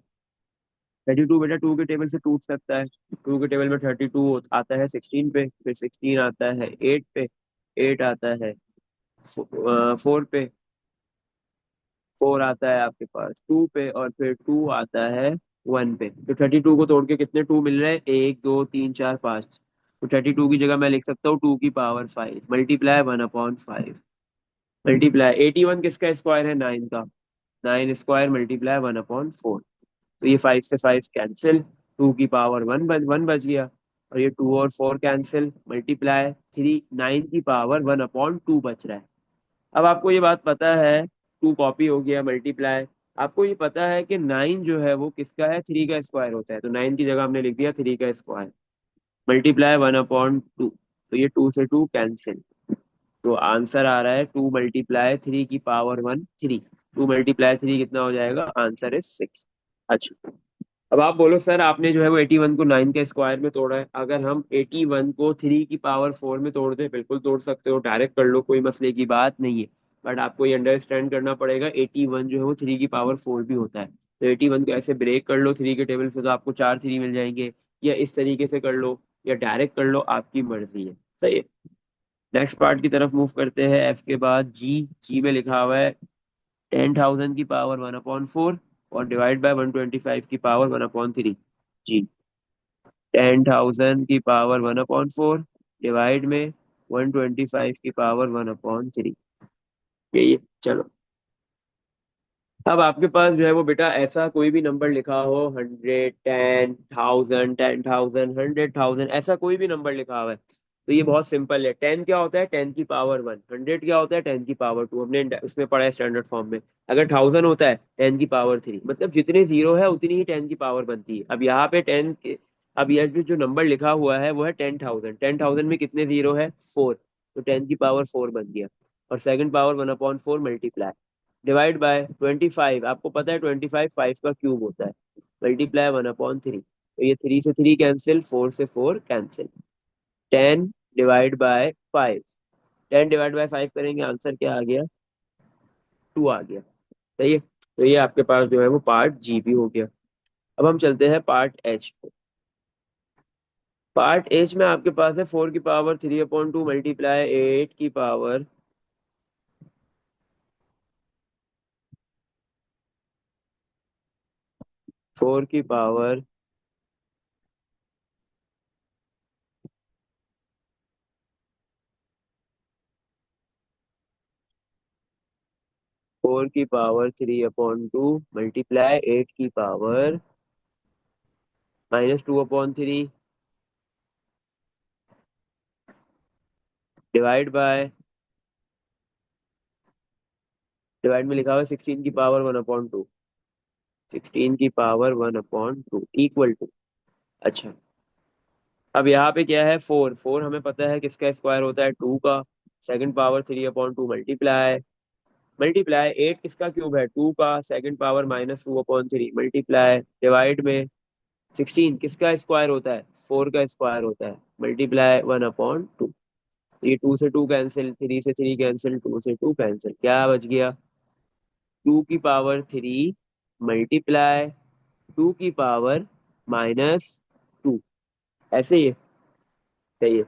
32 बेटा 2 के टेबल से टूट सकता है। 2 के टेबल में 32 आता है 16 पे, फिर 16 आता है 8 पे, 8 आता है 4 पे, 4 आता है आपके पास 2 पे, और फिर 2 आता है 1 पे। तो 32 को तोड़ के कितने 2 मिल रहे हैं? 1 2 3 4 5। तो 32 की जगह मैं लिख सकता हूँ 2 की पावर 5 मल्टीप्लाई 1/5 मल्टीप्लाई 81 किसका स्क्वायर है? 9 का। 9 स्क्वायर मल्टीप्लाई 1/4। तो ये 5 से 5 कैंसिल, 2 की पावर 1 बच गया। और ये 2 और 4 कैंसिल, मल्टीप्लाई 9 की पावर 1/2 बच रहा है। अब आपको ये बात पता है, 2 कॉपी हो गया, मल्टीप्लाई। आपको ये पता है कि 9 जो है वो किसका है? 3 का स्क्वायर होता है, तो 9 की जगह हमने लिख दिया 3 का स्क्वायर मल्टीप्लाई 1/2। तो ये 2 से 2 कैंसिल। तो आंसर आ रहा है 2 × 3 की पावर 1 3। 2 × 3 कितना हो जाएगा? Answer is 6। अच्छा। अब आप बोलो सर, आपने जो है वो 81 को 9 के स्क्वायर में तोड़ा है, अगर हम 81 को 3 की पावर 4 में तोड़ दें, बिल्कुल तोड़ सकते हो, डायरेक्ट कर लो, कोई मसले की बात नहीं है। बट आपको ये अंडरस्टैंड करना पड़ेगा, 81 जो है वो 3 की पावर 4 भी होता है। तो 81 को ऐसे ब्रेक कर लो 3 के टेबल से, तो आपको 4 3 मिल जाएंगे। या इस तरीके से कर लो, या डायरेक्ट कर लो, आपकी मर्जी है, सही है। नेक्स्ट पार्ट की तरफ मूव करते हैं। एफ के बाद जी। जी में लिखा हुआ है 10,000 की पावर 1/4 और डिवाइड बाय 125 की पावर 1/3। जी। 10,000 की पावर 1/4 डिवाइड में 125 की पावर 1/3। यही है, चलो। अब आपके पास जो है वो बेटा ऐसा कोई भी नंबर लिखा हो, 100, 10,000, 10,000, 100,000, ऐसा कोई भी नंबर लिखा हुआ है, तो ये बहुत सिंपल है। 10 क्या होता है? 10 की पावर 1। 100 क्या होता है? 10 की पावर 2, हमने उसमें पढ़ा है स्टैंडर्ड फॉर्म में। अगर 1000 होता है 10 की पावर 3, मतलब जितने जीरो है उतनी ही 10 की पावर बनती है। अब यहाँ पे 10 के, अब यह जो नंबर लिखा हुआ है वो है 10,000। 10,000 में कितने जीरो है? 4। तो 10 की पावर 4 बन गया। और second power 1/4 multiply divide by 25। आपको पता है 25 5 का क्यूब होता है, मल्टीप्लाई 1/3। तो ये 3 से 3 कैंसिल, 4 से 4 cancel. 10 divide by 5। 10 divide by 5 करेंगे, आंसर क्या आ गया? 2 आ गया, सही है। तो ये आपके पास जो है वो पार्ट जी भी हो गया। अब हम चलते हैं पार्ट एच पे। पार्ट एच में आपके पास है 4 की पावर 3/2 मल्टीप्लाई 8 की पावर 4 की पावर 4 की पावर 3/2 मल्टीप्लाई 8 की पावर -2/3 डिवाइड बाय, डिवाइड में लिखा हुआ है 16 की पावर 1/2, 16 की पावर 1/2 इक्वल टू। अच्छा, अब यहाँ पे क्या है, 4 4 हमें पता है किसका स्क्वायर होता है, 2 का। 2/3/2 मल्टीप्लाई, मल्टीप्लाई 8 किसका क्यूब है, 2 का। 2 पावर -2/3 मल्टीप्लाई डिवाइड में 16 किसका स्क्वायर होता है, 4 का स्क्वायर होता है, मल्टीप्लाई 1/2। ये 2 से 2 कैंसिल, 3 से 3 कैंसिल, 2 से 2 कैंसिल, क्या बच गया, 2 की पावर 3 मल्टीप्लाई 2 की पावर -2। ऐसे ही है, सही है।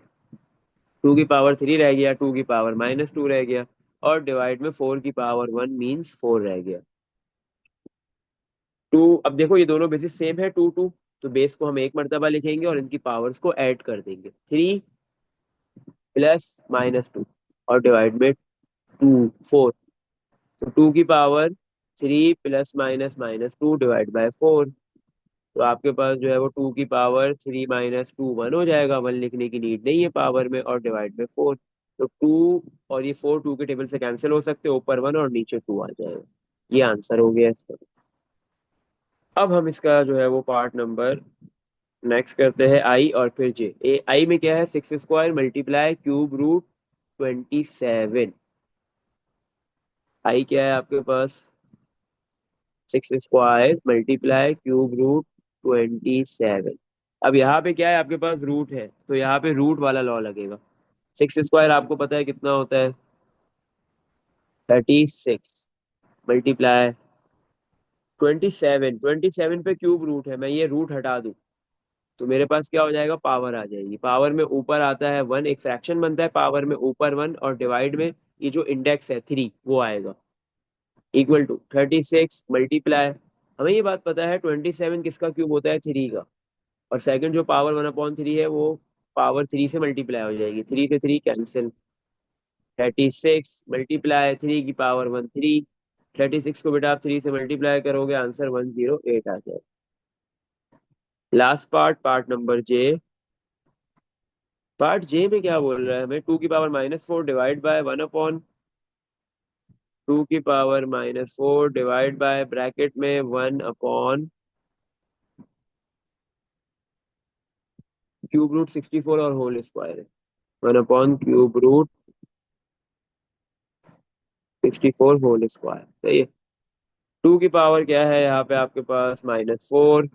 2 की पावर 3 रह गया, 2 की पावर -2 रह गया, और डिवाइड में 4 की पावर 1 मीन्स 4 रह गया। टू, अब देखो ये दोनों बेसिस सेम है, 2 2, तो बेस को हम एक मर्तबा लिखेंगे और इनकी पावर्स को ऐड कर देंगे, 3 प्लस -2, और डिवाइड में 2 4, तो 2 की power 3 plus minus minus 2 divide by 4। तो आपके पास जो है वो 2 की पावर 3 - 2 1 हो जाएगा, 1 लिखने की नीड नहीं है पावर में, और डिवाइड में 4। तो 2 और ये 4 2 के टेबल से कैंसिल हो सकते हैं, ऊपर 1 और नीचे 2 आ जाएगा। ये आंसर हो गया इसका। अब हम इसका जो है वो पार्ट नंबर नेक्स्ट करते हैं, आई और फिर जे। ए आई में क्या है, 6 स्क्वायर मल्टीप्लाई क्यूब रूट 27। आई क्या है आपके पास, 6 स्क्वायर मल्टीप्लाई क्यूब रूट 27। अब यहाँ पे क्या है, आपके पास रूट है, तो यहाँ पे रूट वाला लॉ लगेगा। 6 स्क्वायर आपको पता है कितना होता है, 36 मल्टीप्लाई 27। 27 पे क्यूब रूट है, मैं ये रूट हटा दूं तो मेरे पास क्या हो जाएगा, पावर आ जाएगी। पावर में ऊपर आता है 1, एक फ्रैक्शन बनता है पावर में ऊपर 1, और डिवाइड में ये जो इंडेक्स है 3 वो आएगा, इक्वल टू 36 मल्टीप्लाई, हमें ये बात पता है 27 किसका क्यूब होता है, 3 का। और सेकंड जो पावर 1/3 है वो पावर 3 से मल्टीप्लाई हो जाएगी, 3 से 3 कैंसिल, 36 मल्टीप्लाई 3 की पावर 1 3। 36 को बेटा आप 3 से मल्टीप्लाई करोगे, आंसर 108 आ जाए। लास्ट पार्ट, पार्ट नंबर जे। पार्ट जे में क्या बोल रहा है हमें, 2 की पावर -4 डिवाइड बाय 1/, 2 की पावर -4 डिवाइड बाय ब्रैकेट में 1/, क्यूब रूट 64 और होल स्क्वायर है, 1/क्यूब रूट 64 होल स्क्वायर, सही है। 2 की पावर क्या है यहाँ पे आपके पास, -4,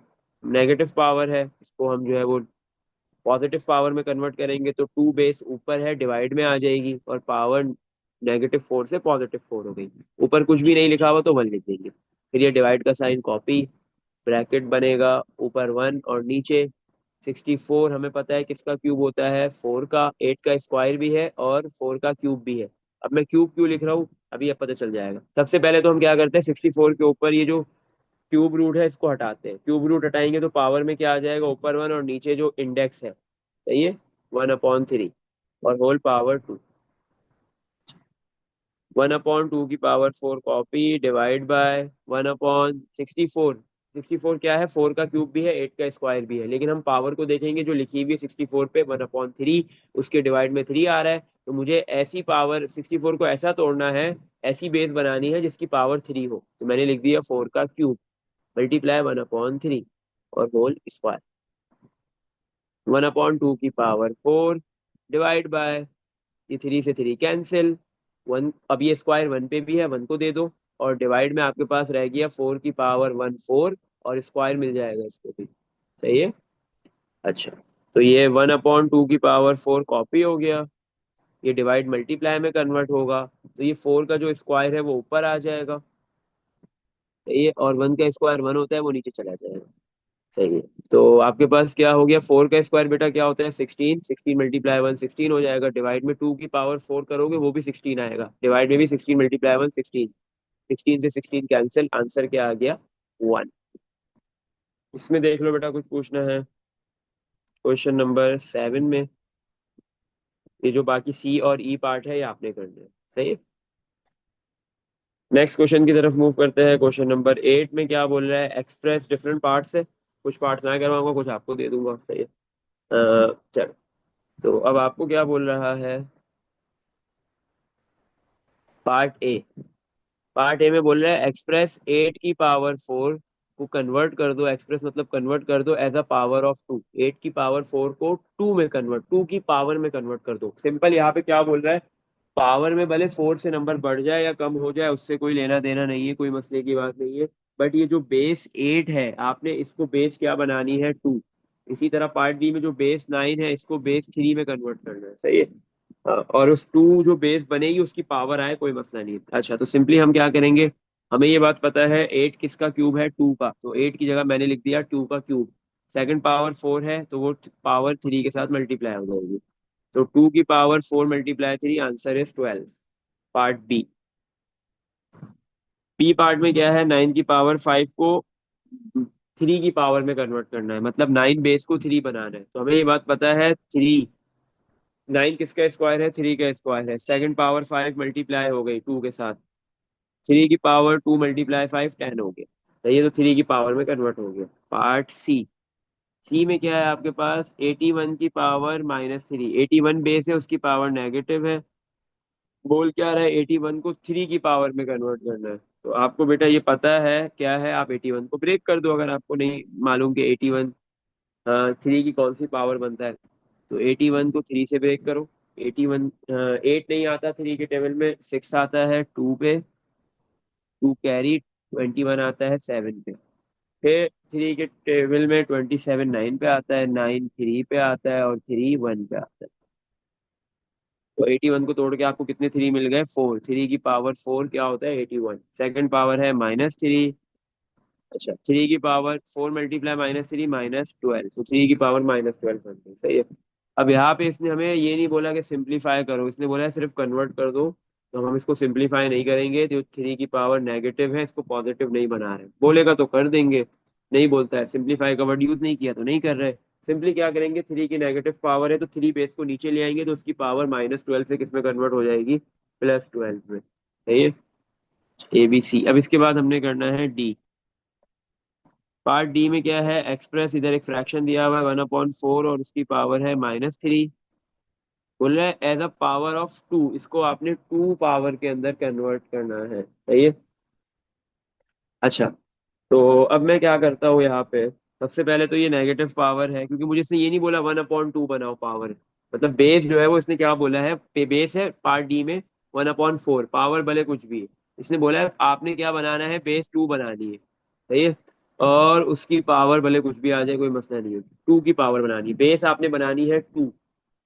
नेगेटिव पावर है, इसको हम जो है वो पॉजिटिव पावर में कन्वर्ट करेंगे, तो 2 बेस ऊपर है, डिवाइड में आ जाएगी, और पावर -4 से +4 हो गई। ऊपर कुछ भी नहीं लिखा हुआ तो 1 लिख देंगे, फिर ये डिवाइड का साइन कॉपी, ब्रैकेट बनेगा, ऊपर 1 और नीचे 64। हमें पता है किसका क्यूब होता है, 4 का। 8 का स्क्वायर भी है और 4 का क्यूब भी है। अब मैं क्यूब क्यों लिख रहा हूँ अभी अब पता चल जाएगा। सबसे पहले तो हम क्या करते हैं, 64 के ऊपर ये जो क्यूब रूट है इसको हटाते हैं, क्यूब रूट हटाएंगे तो पावर में क्या आ जाएगा, ऊपर 1 और नीचे जो इंडेक्स है, सही है, 1/3 और होल पावर 2। 1/2 की पावर 4 कॉपी, डिवाइड बाय 1/64। 64 क्या है, 4 का क्यूब भी है, 8 का स्क्वायर भी है, लेकिन हम पावर को देखेंगे जो लिखी हुई है 64 पे 1/3, उसके डिवाइड में 3 आ रहा है, तो मुझे ऐसी पावर 64 को ऐसा तोड़ना है, ऐसी बेस बनानी है जिसकी पावर 3 हो, तो मैंने लिख दिया 4 का क्यूब मल्टीप्लाई 1/3 और होल स्क्वायर। 1/2 की पावर 4 डिवाइड बाय, ये 3 से 3 कैंसिल, 1, अब ये स्क्वायर 1 पे भी है, 1 को दे दो, और डिवाइड में आपके पास रह गया 4 की पावर 1 4, और स्क्वायर मिल जाएगा इसको भी, सही है। अच्छा, तो ये 1/2 की पावर 4 कॉपी हो गया, ये डिवाइड मल्टीप्लाई में कन्वर्ट होगा, तो ये 4 का जो स्क्वायर है वो ऊपर आ जाएगा, सही है, और 1 का स्क्वायर 1 होता है, वो नीचे चला जाएगा। सही है। तो आपके पास क्या हो गया, 4 का स्क्वायर बेटा क्या होता है 16, 16 मल्टीप्लाई 1 16 हो जाएगा। डिवाइड में 2 की पावर 4 करोगे वो भी 16 आएगा। डिवाइड में भी 16 मल्टीप्लाई 1 16, 16 से 16 कैंसिल, आंसर क्या आ गया 1। इसमें देख लो बेटा, कुछ पूछना है क्वेश्चन नंबर 7 में। ये जो बाकी सी और ई पार्ट है ये आपने करना है। सही है। नेक्स्ट क्वेश्चन की तरफ मूव करते हैं। क्वेश्चन नंबर 8 में क्या बोल रहा है, एक्सप्रेस डिफरेंट पार्ट्स है। कुछ पार्ट्स मैं करवाऊंगा, कुछ आपको दे दूंगा। सही है। चलो, तो अब आपको क्या बोल रहा है, पार्ट ए। पार्ट ए में बोल रहा है एक्सप्रेस 8 की पावर 4 को कन्वर्ट कर दो। एक्सप्रेस मतलब कन्वर्ट कर दो एज अ पावर ऑफ 2। 8 की पावर 4 को 2 में कन्वर्ट, 2 की पावर में कन्वर्ट कर दो। सिंपल यहाँ पे क्या बोल रहा है, पावर में भले 4 से नंबर बढ़ जाए या कम हो जाए, उससे कोई लेना देना नहीं है, कोई मसले की बात नहीं है। बट ये जो बेस 8 है, आपने इसको बेस क्या बनानी है 2। इसी तरह पार्ट बी में जो बेस 9 है, इसको बेस 3 में कन्वर्ट करना है। सही है। हाँ, और उस 2 जो बेस बनेगी उसकी पावर आए, कोई मसला नहीं है। अच्छा, तो सिंपली हम क्या करेंगे, हमें ये बात पता है 8 किसका क्यूब है 2 का, तो 8 की जगह मैंने लिख दिया 2 का क्यूब। सेकंड पावर 4 है तो वो पावर 3 के साथ मल्टीप्लाई हो जाएगी। तो 2 की power 4 multiply 3, answer is 12। Part B. B part में क्या है, 9 की पावर 5 को 3 की पावर में कन्वर्ट करना है, मतलब 9 बेस को 3 बनाना है। तो हमें ये बात पता है 3, 9 किसका स्क्वायर है 3 का स्क्वायर है। सेकंड पावर 5 मल्टीप्लाई हो गई 2 के साथ, 3 की पावर 2 मल्टीप्लाई 5 10 हो गया। तो ये तो 3 की पावर में कन्वर्ट हो गया। पार्ट सी। सी में क्या है आपके पास, 81 की पावर -3। 81 बेस है, उसकी पावर नेगेटिव है। बोल क्या रहा है, 81 को 3 की पावर में कन्वर्ट करना है। तो आपको बेटा ये पता है क्या है, आप 81 को ब्रेक कर दो अगर आपको नहीं मालूम कि 81 3 की कौन सी पावर बनता है। तो 81 को 3 से ब्रेक करो। 81 8 नहीं आता 3 के टेबल में, 6 आता है 2 पे, 2 कैरी, 21 आता है 7 पे। फिर 3 के टेबल में 27 9 पे आता है, 9 3 पे आता है, और 3 1 पे आता है। तो 81 को तोड़ के आपको कितने 3 मिल गए 4। 3 की पावर 4 क्या होता है 81। सेकंड पावर है -3। अच्छा, 3 की पावर 4 मल्टीप्लाई -3 -12, तो 3 की पावर -12 बन गई। सही है। अब यहाँ पे इसने हमें ये नहीं बोला कि सिंप्लीफाई करो, इसने बोला है सिर्फ कन्वर्ट कर दो। तो हम इसको सिंप्लीफाई नहीं करेंगे, जो 3 की पावर नेगेटिव है इसको पॉजिटिव नहीं बना रहे। बोलेगा तो कर देंगे, नहीं बोलता है, सिंप्लीफाई का वर्ड यूज नहीं किया तो नहीं कर रहे। सिंपली क्या करेंगे, 3 की नेगेटिव पावर है तो 3 बेस को नीचे ले आएंगे, तो उसकी पावर -12 से किस में कन्वर्ट हो जाएगी, +12 में। सही है। A B C. अब इसके बाद हमने करना है डी। पार्ट डी में क्या है, एक्सप्रेस, इधर एक फ्रैक्शन दिया हुआ है 1/4 और उसकी पावर है -3। बोल रहा है एज अ पावर ऑफ 2, इसको आपने 2 पावर के अंदर कन्वर्ट करना है। सही है। अच्छा, तो अब मैं क्या करता हूँ यहाँ पे, सबसे पहले तो ये नेगेटिव पावर है, क्योंकि मुझे इसने ये नहीं बोला 1/2 बनाओ पावर। मतलब बेस जो है वो इसने क्या बोला है, बेस है पार्ट डी में 1/4, पावर भले कुछ भी है। इसने बोला है आपने क्या बनाना है, बेस 2 बनानी है। सही है। और उसकी पावर भले कुछ भी आ जाए, कोई मसला नहीं है। 2 की पावर बनानी है, बेस आपने बनानी है 2,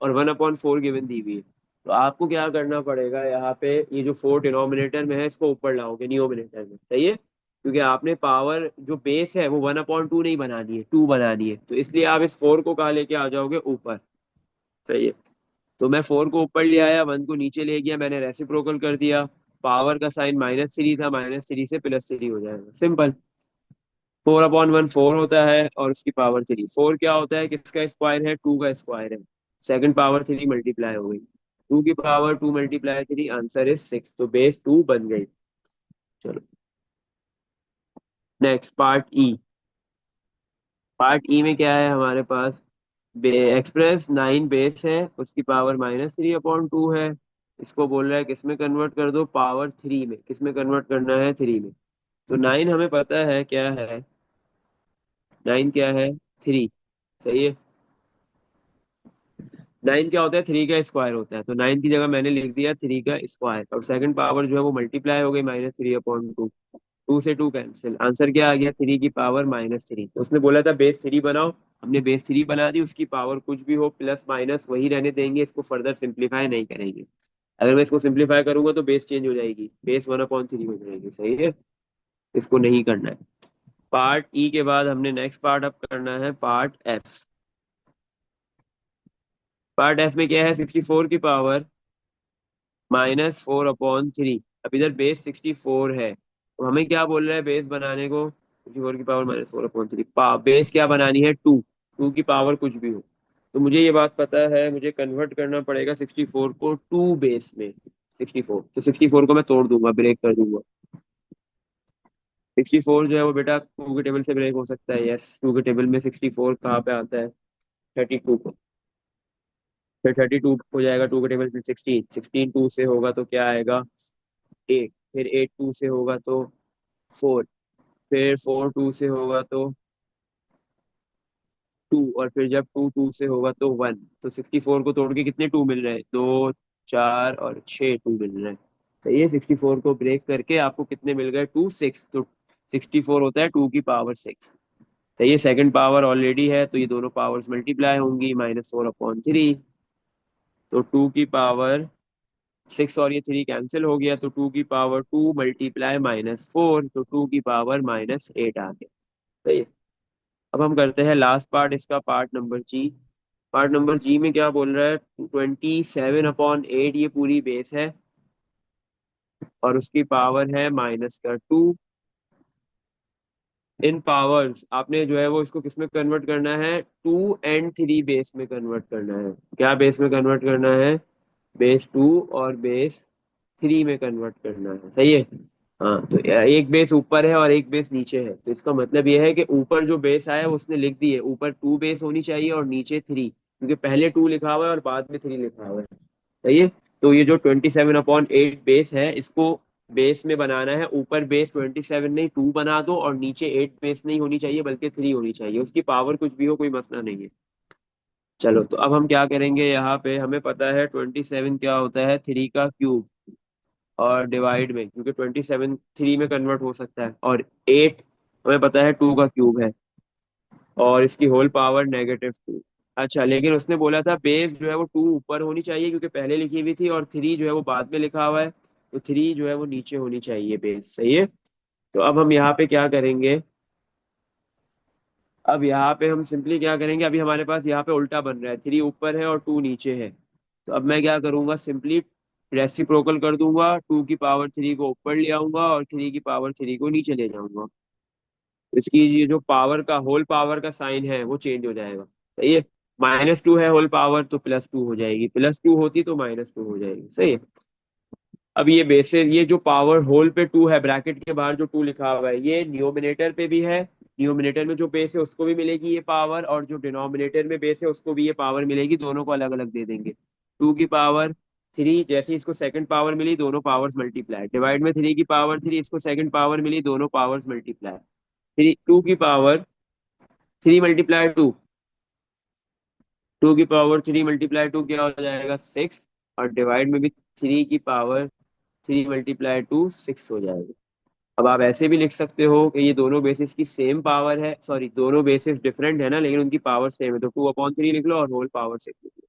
और 1/4 गिवन दी हुई है। तो आपको क्या करना पड़ेगा, यहाँ पे ये जो 4 डिनोमिनेटर में है इसको ऊपर लाओगे नियोमिनेटर में। सही है। क्योंकि आपने पावर जो बेस है वो 1/2 नहीं बनानी है, 2 बनानी है, तो इसलिए आप इस 4 को कहाँ लेके आ जाओगे, ऊपर। सही है। तो मैं 4 को ऊपर ले आया, 1 को नीचे ले गया, मैंने रेसिप्रोकल कर दिया। पावर का साइन -3 था, -3 से +3 हो जाएगा, सिंपल। 4/1 4 होता है, और उसकी पावर 3। 4 क्या होता है, किसका स्क्वायर है, 2 का स्क्वायर है। सेकंड पावर 3 मल्टीप्लाई हो गई, 2 की पावर 2 मल्टीप्लाई 3, आंसर इज 6। तो बेस 2 बन गई। चलो, नेक्स्ट पार्ट ई। पार्ट ई में क्या है हमारे पास, एक्सप्रेस 9 बेस है, उसकी पावर -3/2 है। इसको बोल रहा है किसमें कन्वर्ट कर दो, पावर 3 में। किसमें कन्वर्ट करना है, 3 में। तो 9 हमें पता है क्या है, 9 क्या है 3। सही है। 9 क्या होता है, 3 का स्क्वायर होता है, तो 9 की जगह मैंने लिख दिया 3 का स्क्वायर, और सेकंड पावर जो है वो मल्टीप्लाई हो गई -3/2। 2 से 2 कैंसिल, आंसर क्या आ गया, 3 की पावर -3। तो उसने बोला था बेस 3 बनाओ, हमने बेस 3 बना दी, उसकी पावर कुछ भी हो प्लस माइनस वही रहने देंगे, इसको फर्दर सिंप्लीफाई नहीं करेंगे। अगर मैं इसको सिंप्लीफाई करूंगा तो बेस चेंज हो जाएगी, बेस 1/3 हो जाएगी। सही है। इसको नहीं करना है। पार्ट ई के बाद हमने नेक्स्ट पार्ट अब करना है पार्ट एफ। पार्ट एफ में क्या है, 64 की पावर -4/3। अब इधर बेस 64 है, तो हमें क्या बोल रहा है बेस बनाने को, 64 की पावर -4/3। बेस क्या बनानी है, टू। टू की पावर कुछ भी हो, तो मुझे ये बात पता है, मुझे कन्वर्ट करना पड़ेगा 64 को टू बेस में। 64, तो 64 को मैं तोड़ दूंगा, ब्रेक कर दूंगा। 64 जो है वो बेटा टू के टेबल से ब्रेक हो सकता है, यस। टू के टेबल में 64 कहाँ पे आता है, 32 को। फिर 32 हो जाएगा टू के टेबल में, 16, 16 टू से होगा तो क्या आएगा, 8। फिर 8 टू से होगा तो 4। फिर 4 टू से होगा तो 2। और फिर जब 2 टू से होगा तो 1। तो 64 को तोड़ के कितने टू मिल रहे हैं, 2, 4 और 6 टू मिल रहे हैं। सही है, 64 को ब्रेक करके आपको कितने मिल गए, 2, 6। तो 64 होता है 2 की पावर 6। सही है, सेकंड पावर ऑलरेडी है, तो ये दोनों पावर्स मल्टीप्लाई होंगी, -4/3। तो 2 की पावर 6 और ये 3 कैंसिल हो गया, तो 2 की पावर 2 मल्टीप्लाई -4, तो 2 की पावर -8 आ गया। सही है। अब हम करते हैं लास्ट पार्ट इसका, पार्ट नंबर जी। पार्ट नंबर जी में क्या बोल रहा है, 27/8 ये पूरी बेस है, और उसकी पावर है -2। इन पावर्स आपने जो है वो इसको किस में कन्वर्ट करना है, 2 और 3 बेस में कन्वर्ट करना है। क्या बेस में कन्वर्ट करना है, बेस 2 और बेस 3 में कन्वर्ट करना है। सही है। हाँ, तो एक बेस ऊपर है और एक बेस नीचे है, तो इसका मतलब ये है कि ऊपर जो बेस आया है उसने लिख दी है, ऊपर 2 बेस होनी चाहिए और नीचे 3, क्योंकि पहले 2 लिखा हुआ है और बाद में 3 लिखा हुआ है। सही है। तो ये जो 27/8 बेस है, इसको बेस में बनाना है, ऊपर बेस 27 नहीं 2 बना दो, और नीचे 8 बेस नहीं होनी चाहिए बल्कि 3 होनी चाहिए, उसकी पावर कुछ भी हो कोई मसला नहीं है। चलो, तो अब हम क्या करेंगे, यहाँ पे हमें पता है 27 क्या होता है, 3 का क्यूब। और डिवाइड में, क्योंकि 27 3 में कन्वर्ट हो सकता है, और 8 हमें पता है 2 का क्यूब है, और इसकी होल पावर -2। अच्छा, लेकिन उसने बोला था बेस जो है वो 2 ऊपर होनी चाहिए, क्योंकि पहले लिखी हुई थी, और 3 जो है वो बाद में लिखा हुआ है, तो 3 जो है वो नीचे होनी चाहिए बेस। सही है। तो अब हम यहाँ पे क्या करेंगे, अब यहाँ पे हम सिंपली क्या करेंगे, अभी हमारे पास यहाँ पे उल्टा बन रहा है, 3 ऊपर है और 2 नीचे है। तो अब मैं क्या करूंगा, सिंपली रेसिप्रोकल कर दूंगा, 2 की पावर 3 को ऊपर ले आऊंगा और 3 की पावर 3 को नीचे ले जाऊंगा। इसकी ये जो पावर का, होल पावर का साइन है वो चेंज हो जाएगा। सही है। -2 है होल पावर, तो +2 हो जाएगी, +2 होती तो -2 हो जाएगी। सही है। अब ये बेसिस, ये जो पावर होल पे 2 है, ब्रैकेट के बाहर जो 2 लिखा हुआ है, ये न्यूमिनेटर पे भी है। न्यूमिनेटर में जो बेस है उसको भी मिलेगी ये पावर, और जो डिनोमिनेटर में बेस है उसको भी ये पावर मिलेगी, दोनों को अलग अलग दे देंगे। 2 की पावर 3, जैसे इसको सेकंड पावर मिली, दोनों पावर्स मल्टीप्लाई, डिवाइड में 3 की पावर 3, इसको सेकंड पावर मिली, दोनों पावर्स मल्टीप्लाई। 2 की पावर 3 × 2, 2 की पावर 3 × 2 क्या हो जाएगा, 6। और डिवाइड में भी 3 की पावर 3 × 2 6 हो जाएगा। अब आप ऐसे भी लिख सकते हो कि ये दोनों बेसिस की सेम पावर है, सॉरी दोनों बेसिस डिफरेंट है ना, लेकिन उनकी पावर सेम है, तो 2/3 लिख लो और होल पावर 6 लिख लो।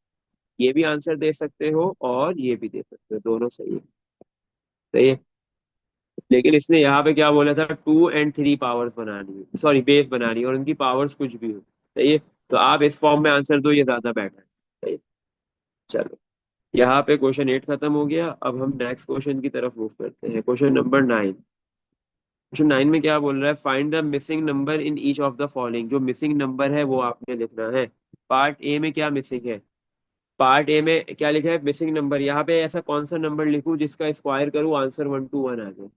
ये भी आंसर दे सकते हो और ये भी दे सकते हो, दोनों सही है। सही है। लेकिन इसने यहाँ पे क्या बोला था, 2 और 3 पावर्स बनानी है, सॉरी बेस बनानी है, और उनकी पावर्स कुछ भी हो। सही है। तो आप इस फॉर्म में आंसर दो, ये ज्यादा बेटर है। सही है। चलो, यहाँ पे क्वेश्चन 8 खत्म हो गया, अब हम नेक्स्ट क्वेश्चन की तरफ मूव करते हैं, क्वेश्चन नंबर 9। क्वेश्चन 9 में क्या बोल रहा है, find the missing number in each of the following. जो मिसिंग नंबर है वो आपने लिखना है। पार्ट ए में क्या मिसिंग है, पार्ट ए में क्या लिखा है, मिसिंग नंबर। यहाँ पे ऐसा कौन सा नंबर लिखूं जिसका स्क्वायर करूं आंसर 1 to 1 आ जाए।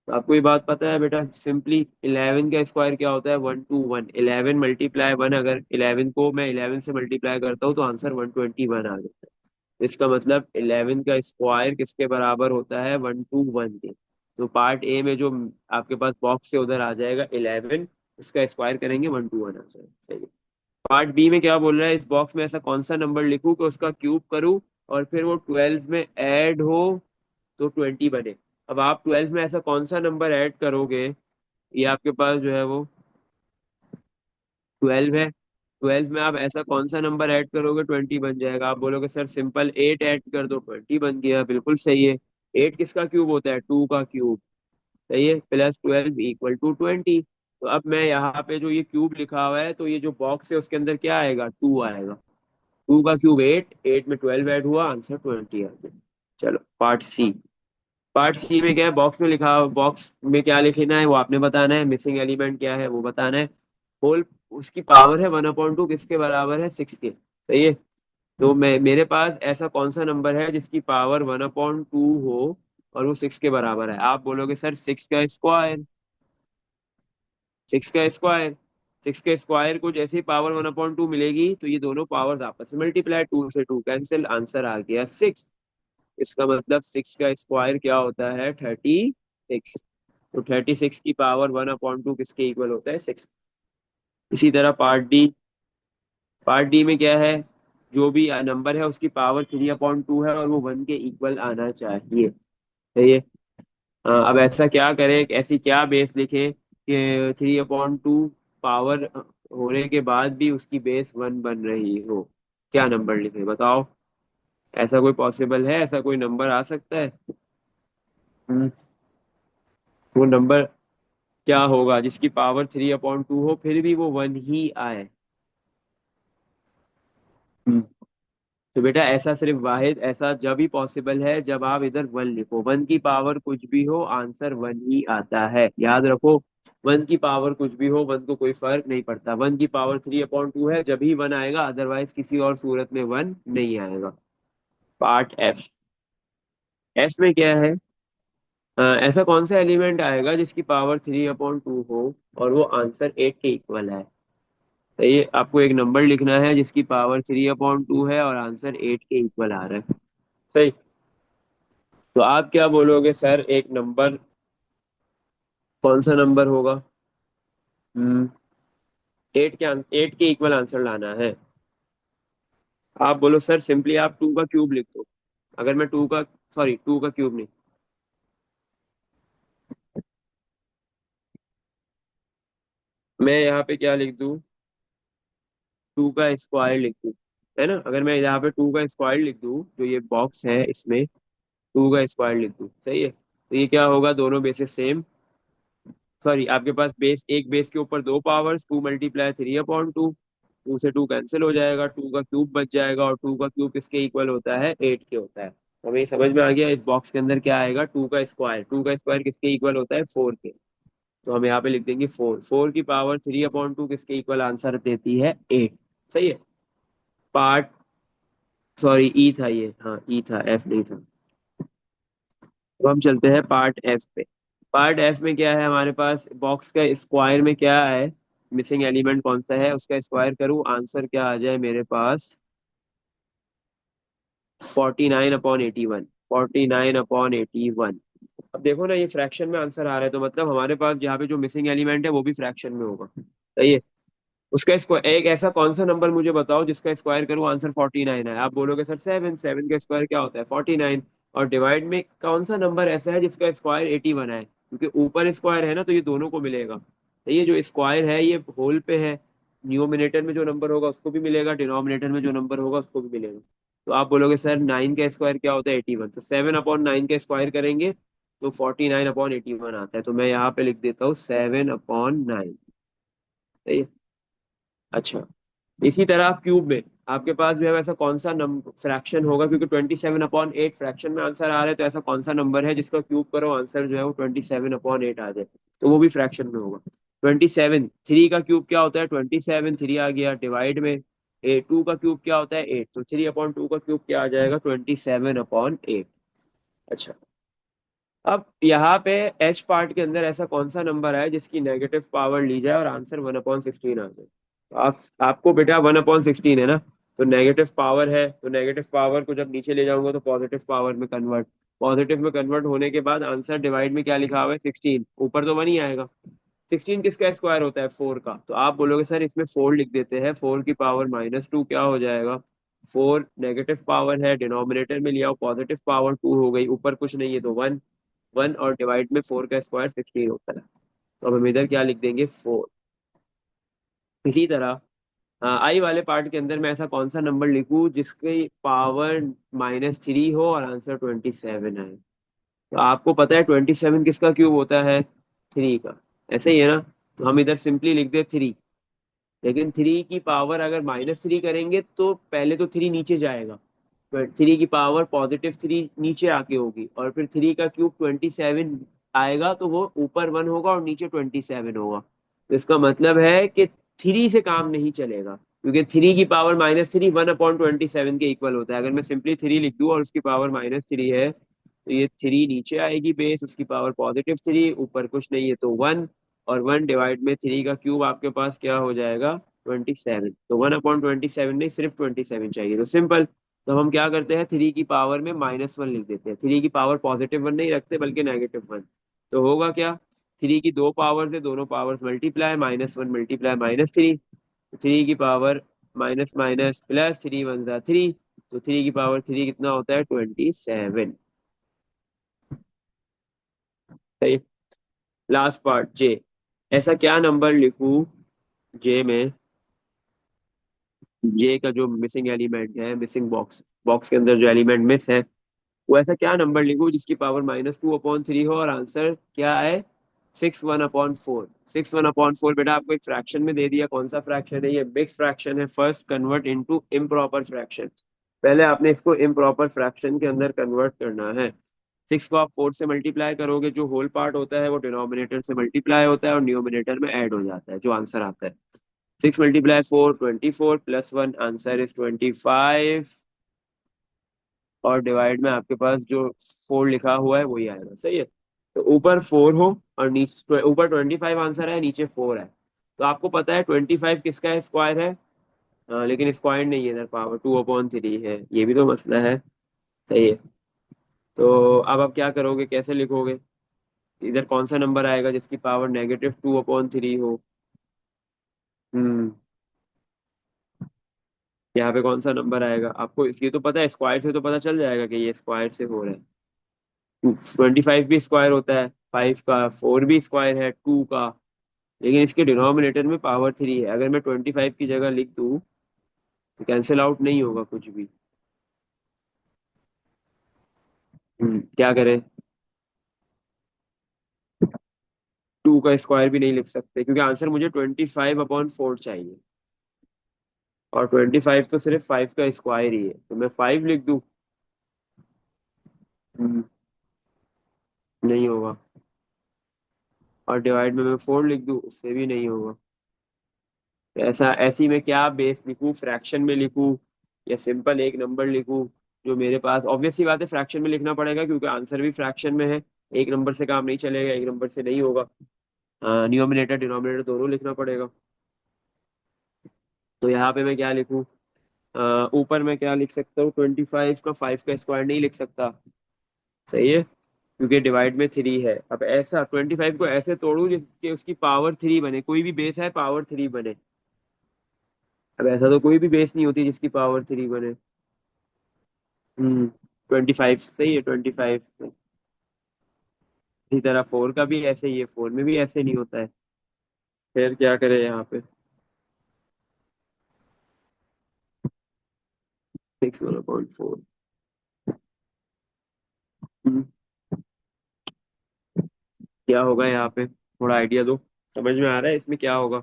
तो आपको ये बात पता है बेटा, सिंपली 11 का स्क्वायर क्या होता है, 1 to 1। 11 × 1, अगर 11 को मैं 11 से मल्टीप्लाई करता हूँ तो आंसर 121 आ जाता है। इसका मतलब 11 का स्क्वायर किसके बराबर होता है, 1 to 1 के। तो पार्ट ए में जो आपके पास बॉक्स से उधर आ जाएगा 11, उसका स्क्वायर करेंगे 1 to 1 आ जाएगा। सही है। पार्ट बी में क्या बोल रहा है, इस बॉक्स में ऐसा कौन सा नंबर लिखूं कि उसका क्यूब करूं और फिर वो 12 में ऐड हो तो 20 बने। अब आप 12 में ऐसा कौन सा नंबर ऐड करोगे, ये आपके पास जो है वो 12 है, 12 में आप ऐसा कौन सा नंबर ऐड करोगे 20 बन जाएगा। आप बोलोगे सर सिंपल 8 ऐड कर दो 20 बन गया, बिल्कुल सही है। 8 किसका क्यूब होता है, 2 का क्यूब। सही है, +12 = 20। तो अब मैं यहाँ पे जो ये क्यूब लिखा हुआ है, तो ये जो बॉक्स है उसके अंदर क्या आएगा, 2 आएगा। 2 का क्यूब 8, 8 में 12 ऐड हुआ, आंसर 20 आ गया। चलो पार्ट सी। पार्ट सी में क्या है, बॉक्स में लिखा, बॉक्स में क्या लिखना है वो आपने बताना है, मिसिंग एलिमेंट क्या है वो बताना है। होल, उसकी पावर है 1/2, किसके बराबर है, 6 के। सही है। तो मैं, मेरे पास ऐसा कौन सा नंबर है जिसकी पावर 1/2 हो और वो 6 के बराबर है। आप बोलोगे सर 6 का स्क्वायर। 6 का स्क्वायर, 6 के स्क्वायर को जैसे ही पावर 1/2 मिलेगी तो ये दोनों पावर्स आपस में मल्टीप्लाई, 2 से 2 कैंसिल, आंसर आ गया 6। इसका मतलब 6 का स्क्वायर क्या होता है, 36। तो 36 की पावर 1/2 किसके इक्वल होता है, 6। इसी तरह पार्ट डी। पार्ट डी में क्या है, जो भी नंबर है उसकी पावर 3/2 है और वो 1 के इक्वल आना चाहिए। सही है। अब ऐसा क्या करें, ऐसी क्या बेस लिखे कि 3/2 पावर होने के बाद भी उसकी बेस 1 बन रही हो। क्या नंबर लिखे बताओ। ऐसा कोई पॉसिबल है, ऐसा कोई नंबर आ सकता है। हम्म, वो नंबर क्या होगा जिसकी पावर 3/2 हो फिर भी वो 1 ही आए। हम्म, तो बेटा ऐसा सिर्फ वाहिद ऐसा जब ही पॉसिबल है जब आप इधर 1 लिखो, 1 की पावर कुछ भी हो आंसर 1 ही आता है, याद रखो। 1 की पावर कुछ भी हो, 1 को कोई फर्क नहीं पड़ता, 1 की पावर 3/2 है जब ही 1 आएगा, अदरवाइज किसी और सूरत में 1 नहीं आएगा। Part F. एफ में क्या है, ऐसा कौन सा एलिमेंट आएगा जिसकी पावर 3/2 हो और वो आंसर 8 के इक्वल है। तो ये आपको एक नंबर लिखना है जिसकी पावर 3/2 है और आंसर 8 के इक्वल आ रहा है। सही। तो आप क्या बोलोगे सर, एक नंबर कौन सा नंबर होगा। 8 के इक्वल आंसर लाना है। आप बोलो सर, सिंपली आप 2 का क्यूब लिख दो। अगर मैं 2 का, सॉरी 2 का क्यूब नहीं, मैं यहाँ पे क्या लिख दूँ, 2 का स्क्वायर लिख दूँ, है ना। अगर मैं यहाँ पे 2 का स्क्वायर लिख दूँ, जो ये बॉक्स है इसमें 2 का स्क्वायर लिख दूँ, सही है, तो ये क्या होगा, दोनों बेसिस सेम। सॉरी, आपके पास बेस, एक बेस के ऊपर दो पावर्स, 2 × 3/2, 2 से 2 कैंसिल हो जाएगा, 2 का क्यूब बच जाएगा और 2 का क्यूब किसके इक्वल होता है, 8 के होता है। तो हमें समझ में आ गया इस बॉक्स के अंदर क्या आएगा, 2 का स्क्वायर, 2 का स्क्वायर किसके इक्वल होता है, 4 के। तो हम यहाँ पे लिख देंगे 4, 4 की पावर 3/2 किसके इक्वल आंसर देती है, 8। सही है। पार्ट, सॉरी ई था ये, हाँ ई था, एफ नहीं था। तो हम चलते हैं पार्ट एफ पे। पार्ट एफ में क्या है हमारे पास, बॉक्स का स्क्वायर में क्या है, मिसिंग एलिमेंट कौन सा है, उसका स्क्वायर करूं, आंसर क्या आ जाए मेरे पास, 49/81। 49/81। अब देखो ना, ये फ्रैक्शन में आंसर आ रहा है, तो मतलब हमारे पास यहाँ पे जो मिसिंग एलिमेंट है वो भी फ्रैक्शन में होगा। सही है। उसका स्क्वायर, एक ऐसा कौन सा नंबर मुझे बताओ जिसका स्क्वायर करूं आंसर 49 है। आप बोलोगे सर 7, 7 का स्क्वायर क्या होता है, 49। और डिवाइड में कौन सा नंबर ऐसा है जिसका स्क्वायर 81 है, क्योंकि ऊपर स्क्वायर है ना तो ये दोनों को मिलेगा। तो ये जो स्क्वायर है ये होल पे है, न्यूमिनेटर में जो नंबर होगा उसको भी मिलेगा, डिनोमिनेटर में जो नंबर होगा उसको भी मिलेगा। तो आप बोलोगे सर 9 का स्क्वायर क्या होता है, 81, तो 7/9 का स्क्वायर करेंगे तो 49/81 आता है। तो मैं यहाँ पे लिख देता हूँ 7/9। अच्छा, इसी तरह आप क्यूब में, आपके पास जो है वैसा कौन सा नंबर फ्रैक्शन होगा, क्योंकि 27/8 फ्रैक्शन में आंसर आ रहा है, तो ऐसा कौन सा नंबर है जिसका क्यूब करो आंसर जो है वो 27/8 आ जाए, तो वो भी फ्रैक्शन में होगा। 27, 3 का क्यूब क्या होता है, 27, 3 आ गया डिवाइड में। 2 का क्यूब क्या होता है, 8, तो 3/2 का क्यूब क्या आ जाएगा, 27/8। अच्छा, अब यहाँ पे एच पार्ट के अंदर ऐसा कौन सा नंबर है जिसकी नेगेटिव पावर ली जाए और आंसर 1/16 आ जाए। तो आपको बेटा 1/16 है ना, तो नेगेटिव पावर है, तो नेगेटिव पावर को जब नीचे ले जाऊंगा तो पॉजिटिव पावर में कन्वर्ट, पॉजिटिव में कन्वर्ट होने के बाद आंसर डिवाइड में क्या लिखा हुआ है, 16, ऊपर तो 1 ही आएगा। 16 किसका स्क्वायर होता है, 4 का। तो आप बोलोगे सर इसमें 4 लिख देते हैं, 4 की पावर -2 क्या हो जाएगा, 4 नेगेटिव पावर है, डिनोमिनेटर में लिया पॉजिटिव पावर 2 हो गई, ऊपर कुछ नहीं है तो 1, 1 और डिवाइड में 4 का स्क्वायर 16 होता है। तो अब हम इधर क्या लिख देंगे, 4। इसी तरह आई वाले पार्ट के अंदर मैं ऐसा कौन सा नंबर लिखूं जिसकी पावर -3 हो और आंसर 27 है। तो आपको पता है 27 किसका क्यूब होता है? थ्री का। ऐसे ही है ना? तो हम इधर सिंपली लिख दे थ्री। लेकिन थ्री की पावर अगर -3 करेंगे तो पहले तो थ्री नीचे जाएगा, थ्री की पावर +3 नीचे आके होगी, और फिर थ्री का क्यूब 27 आएगा, तो वो ऊपर 1 होगा और नीचे 27 होगा। तो इसका मतलब है कि थ्री से काम नहीं चलेगा, क्योंकि थ्री की पावर -3 1/27 के इक्वल होता है। अगर मैं सिंपली थ्री लिख दूं और उसकी पावर -3 है, तो ये थ्री नीचे आएगी बेस, उसकी पावर +3, ऊपर कुछ नहीं है तो 1, और 1 डिवाइड में थ्री का क्यूब आपके पास क्या हो जाएगा? 27। तो 1/27 नहीं, सिर्फ 27 चाहिए, तो सिंपल। तो हम क्या करते हैं, थ्री की पावर में -1 लिख देते हैं, थ्री की पावर +1 नहीं रखते बल्कि -1। तो होगा क्या? थ्री की दो पावर से दोनों पावर्स मल्टीप्लाई, -1 मल्टीप्लाई -3, थ्री की power minus minus plus, three one जा थ्री, तो थ्री की पावर थ्री कितना होता है? 27। सही। लास्ट पार्ट जे। ऐसा क्या नंबर लिखूं जे में, जे का जो मिसिंग एलिमेंट है, मिसिंग बॉक्स, बॉक्स के अंदर जो एलिमेंट मिस है, वो ऐसा क्या नंबर लिखूं जिसकी पावर -2/3 हो और आंसर क्या आए? 6 1/4। 6 1/4 बेटा आपको एक फ्रैक्शन में दे दिया, कौन सा फ्रैक्शन है ये? मिक्स फ्रैक्शन है। First convert into improper fraction. पहले आपने इसको इम्प्रॉपर फ्रैक्शन के अंदर कन्वर्ट करना है। सिक्स को आप फोर से मल्टीप्लाई करोगे, जो होल पार्ट होता है वो डिनोमिनेटर से मल्टीप्लाई होता है और न्यूमिनेटर में ऐड हो जाता है, जो आंसर आता है। 6 × 4 24, +1 आंसर इज 25, और डिवाइड में आपके पास जो फोर लिखा हुआ है वही आएगा। सही है? तो ऊपर फोर हो और नीचे, ऊपर 25 आंसर है, नीचे फोर है। तो आपको पता है 25 किसका है? स्क्वायर है। लेकिन स्क्वायर नहीं है, इधर पावर 2/3 है, ये भी तो मसला है। सही है। तो अब आप क्या करोगे, कैसे लिखोगे? इधर कौन सा नंबर आएगा जिसकी पावर -2/3 हो? हम्म। यहाँ पे कौन सा नंबर आएगा आपको? इसलिए तो पता है, स्क्वायर से तो पता चल जाएगा कि ये स्क्वायर से हो रहा है। 25 भी स्क्वायर होता है, 5 का, 4 भी स्क्वायर है 2 का। लेकिन इसके डिनोमिनेटर में पावर 3 है, अगर मैं 25 की जगह लिख दूं तो कैंसिल आउट नहीं होगा कुछ भी। क्या करें? 2 का स्क्वायर भी नहीं लिख सकते, क्योंकि आंसर मुझे 25/4 चाहिए, और 25 तो सिर्फ 5 का स्क्वायर ही है, तो मैं 5 लिख दूं। हम्म, नहीं होगा। और डिवाइड में मैं 4 लिख दूं, उससे भी नहीं होगा। तो ऐसा, ऐसी में क्या बेस लिखूं, फ्रैक्शन में लिखूं या सिंपल एक नंबर लिखूं? जो मेरे पास ऑब्वियस सी बात है, फ्रैक्शन में लिखना पड़ेगा, क्योंकि आंसर भी फ्रैक्शन में है। एक नंबर से काम नहीं चलेगा, एक नंबर से नहीं होगा। न्यूमिनेटर डिनोमिनेटर दोनों लिखना पड़ेगा। तो यहाँ पे मैं क्या लिखूं? ऊपर मैं क्या लिख सकता हूँ? 25 का 5 का स्क्वायर नहीं लिख सकता। सही है? क्योंकि डिवाइड में 3 है। अब ऐसा 25 को ऐसे तोड़ू जिसके उसकी पावर 3 बने, कोई भी बेस है पावर 3 बने। अब ऐसा तो कोई भी बेस नहीं होती जिसकी पावर 3 बने। 25 सही है, 25। इसी तरह 4 का भी ऐसे ही है, 4 में भी ऐसे नहीं होता है। फिर क्या करें यहाँ पे? 6 1/4। क्या होगा यहाँ पे? थोड़ा आइडिया दो। समझ में आ रहा है इसमें क्या होगा?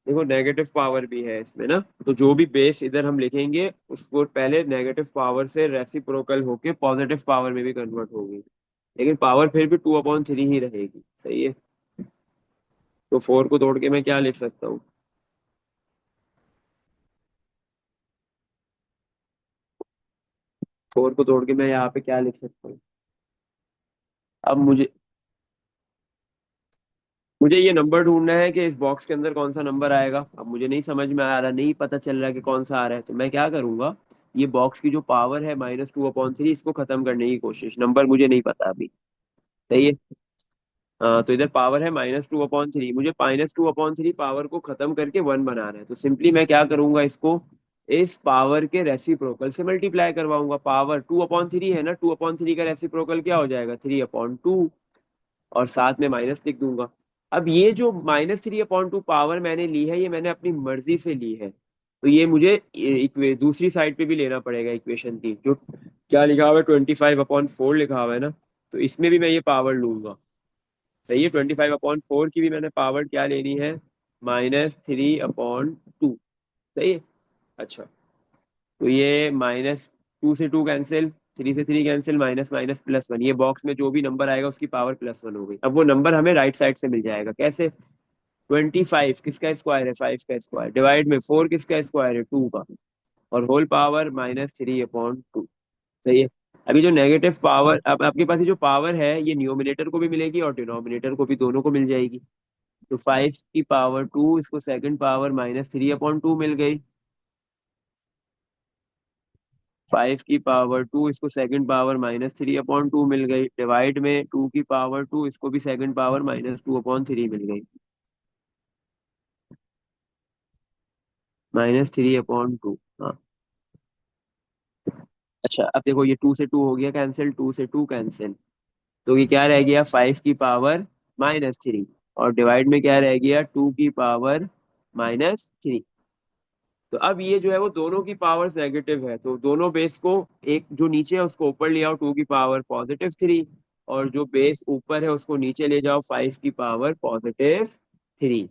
देखो, नेगेटिव पावर भी है इसमें ना, तो जो भी बेस इधर हम लिखेंगे उसको पहले नेगेटिव पावर से रेसिप्रोकल होके पॉजिटिव पावर में भी कन्वर्ट होगी, लेकिन पावर फिर भी 2/3 ही रहेगी। सही है? तो 4 को तोड़ के मैं क्या लिख सकता हूँ? 4 को तोड़ के मैं यहाँ पे क्या लिख सकता हूँ? अब मुझे मुझे ये नंबर ढूंढना है कि इस बॉक्स के अंदर कौन सा नंबर आएगा। अब मुझे नहीं समझ में आ रहा, नहीं पता चल रहा कि कौन सा आ रहा है, तो मैं क्या करूंगा? ये बॉक्स की जो पावर है -2/3, इसको खत्म करने की कोशिश। नंबर मुझे नहीं पता अभी। सही है? तो इधर पावर है -2/3, मुझे -2/3 पावर को खत्म करके 1 बनाना है, तो सिंपली मैं क्या करूंगा, इसको इस पावर के रेसिप्रोकल से मल्टीप्लाई करवाऊंगा। पावर 2/3 है ना, 2/3 का रेसिप्रोकल क्या हो जाएगा? 3/2, और साथ में माइनस लिख दूंगा। अब ये जो -3/2 पावर मैंने ली है, ये मैंने अपनी मर्जी से ली है, तो ये मुझे दूसरी साइड पे भी लेना पड़ेगा इक्वेशन की, जो क्या लिखा हुआ है, 25/4 लिखा हुआ है ना। तो इसमें भी मैं ये पावर लूंगा। सही है, 25/4 की भी मैंने पावर क्या लेनी है, -3/2। सही है। अच्छा, तो ये -2 से 2 कैंसिल, 3 से 3 कैंसिल, माइनस माइनस +1, ये बॉक्स में जो भी नंबर आएगा उसकी पावर +1 हो गई। अब वो नंबर हमें राइट साइड से मिल जाएगा कैसे, 25 किसका स्क्वायर है, 5 का स्क्वायर, डिवाइड में 4 किसका स्क्वायर है, 2 का, और होल पावर -3/2। सही है। अभी जो नेगेटिव पावर, अब आपके पास ये जो पावर है ये न्यूमिनेटर को भी मिलेगी और डिनोमिनेटर को भी, दोनों को मिल जाएगी। तो 5 की पावर 2, इसको सेकंड पावर -3/2 मिल गई। 5 की पावर 2, इसको सेकंड पावर -3/2 मिल गई, डिवाइड में 2 की पावर 2, इसको भी सेकंड पावर -2/3 मिल गई, -3/2। हाँ। अच्छा, अब देखो ये 2 से 2 हो गया कैंसिल, 2 से 2 कैंसिल, तो ये क्या रह गया, 5 की पावर -3, और डिवाइड में क्या रह गया, 2 की पावर-3। तो अब ये जो है वो दोनों की पावर्स नेगेटिव है, तो दोनों बेस को, एक जो नीचे है उसको ऊपर ले आओ, 2 की पावर+3, और जो बेस ऊपर है उसको नीचे ले जाओ, 5 की पावर+3।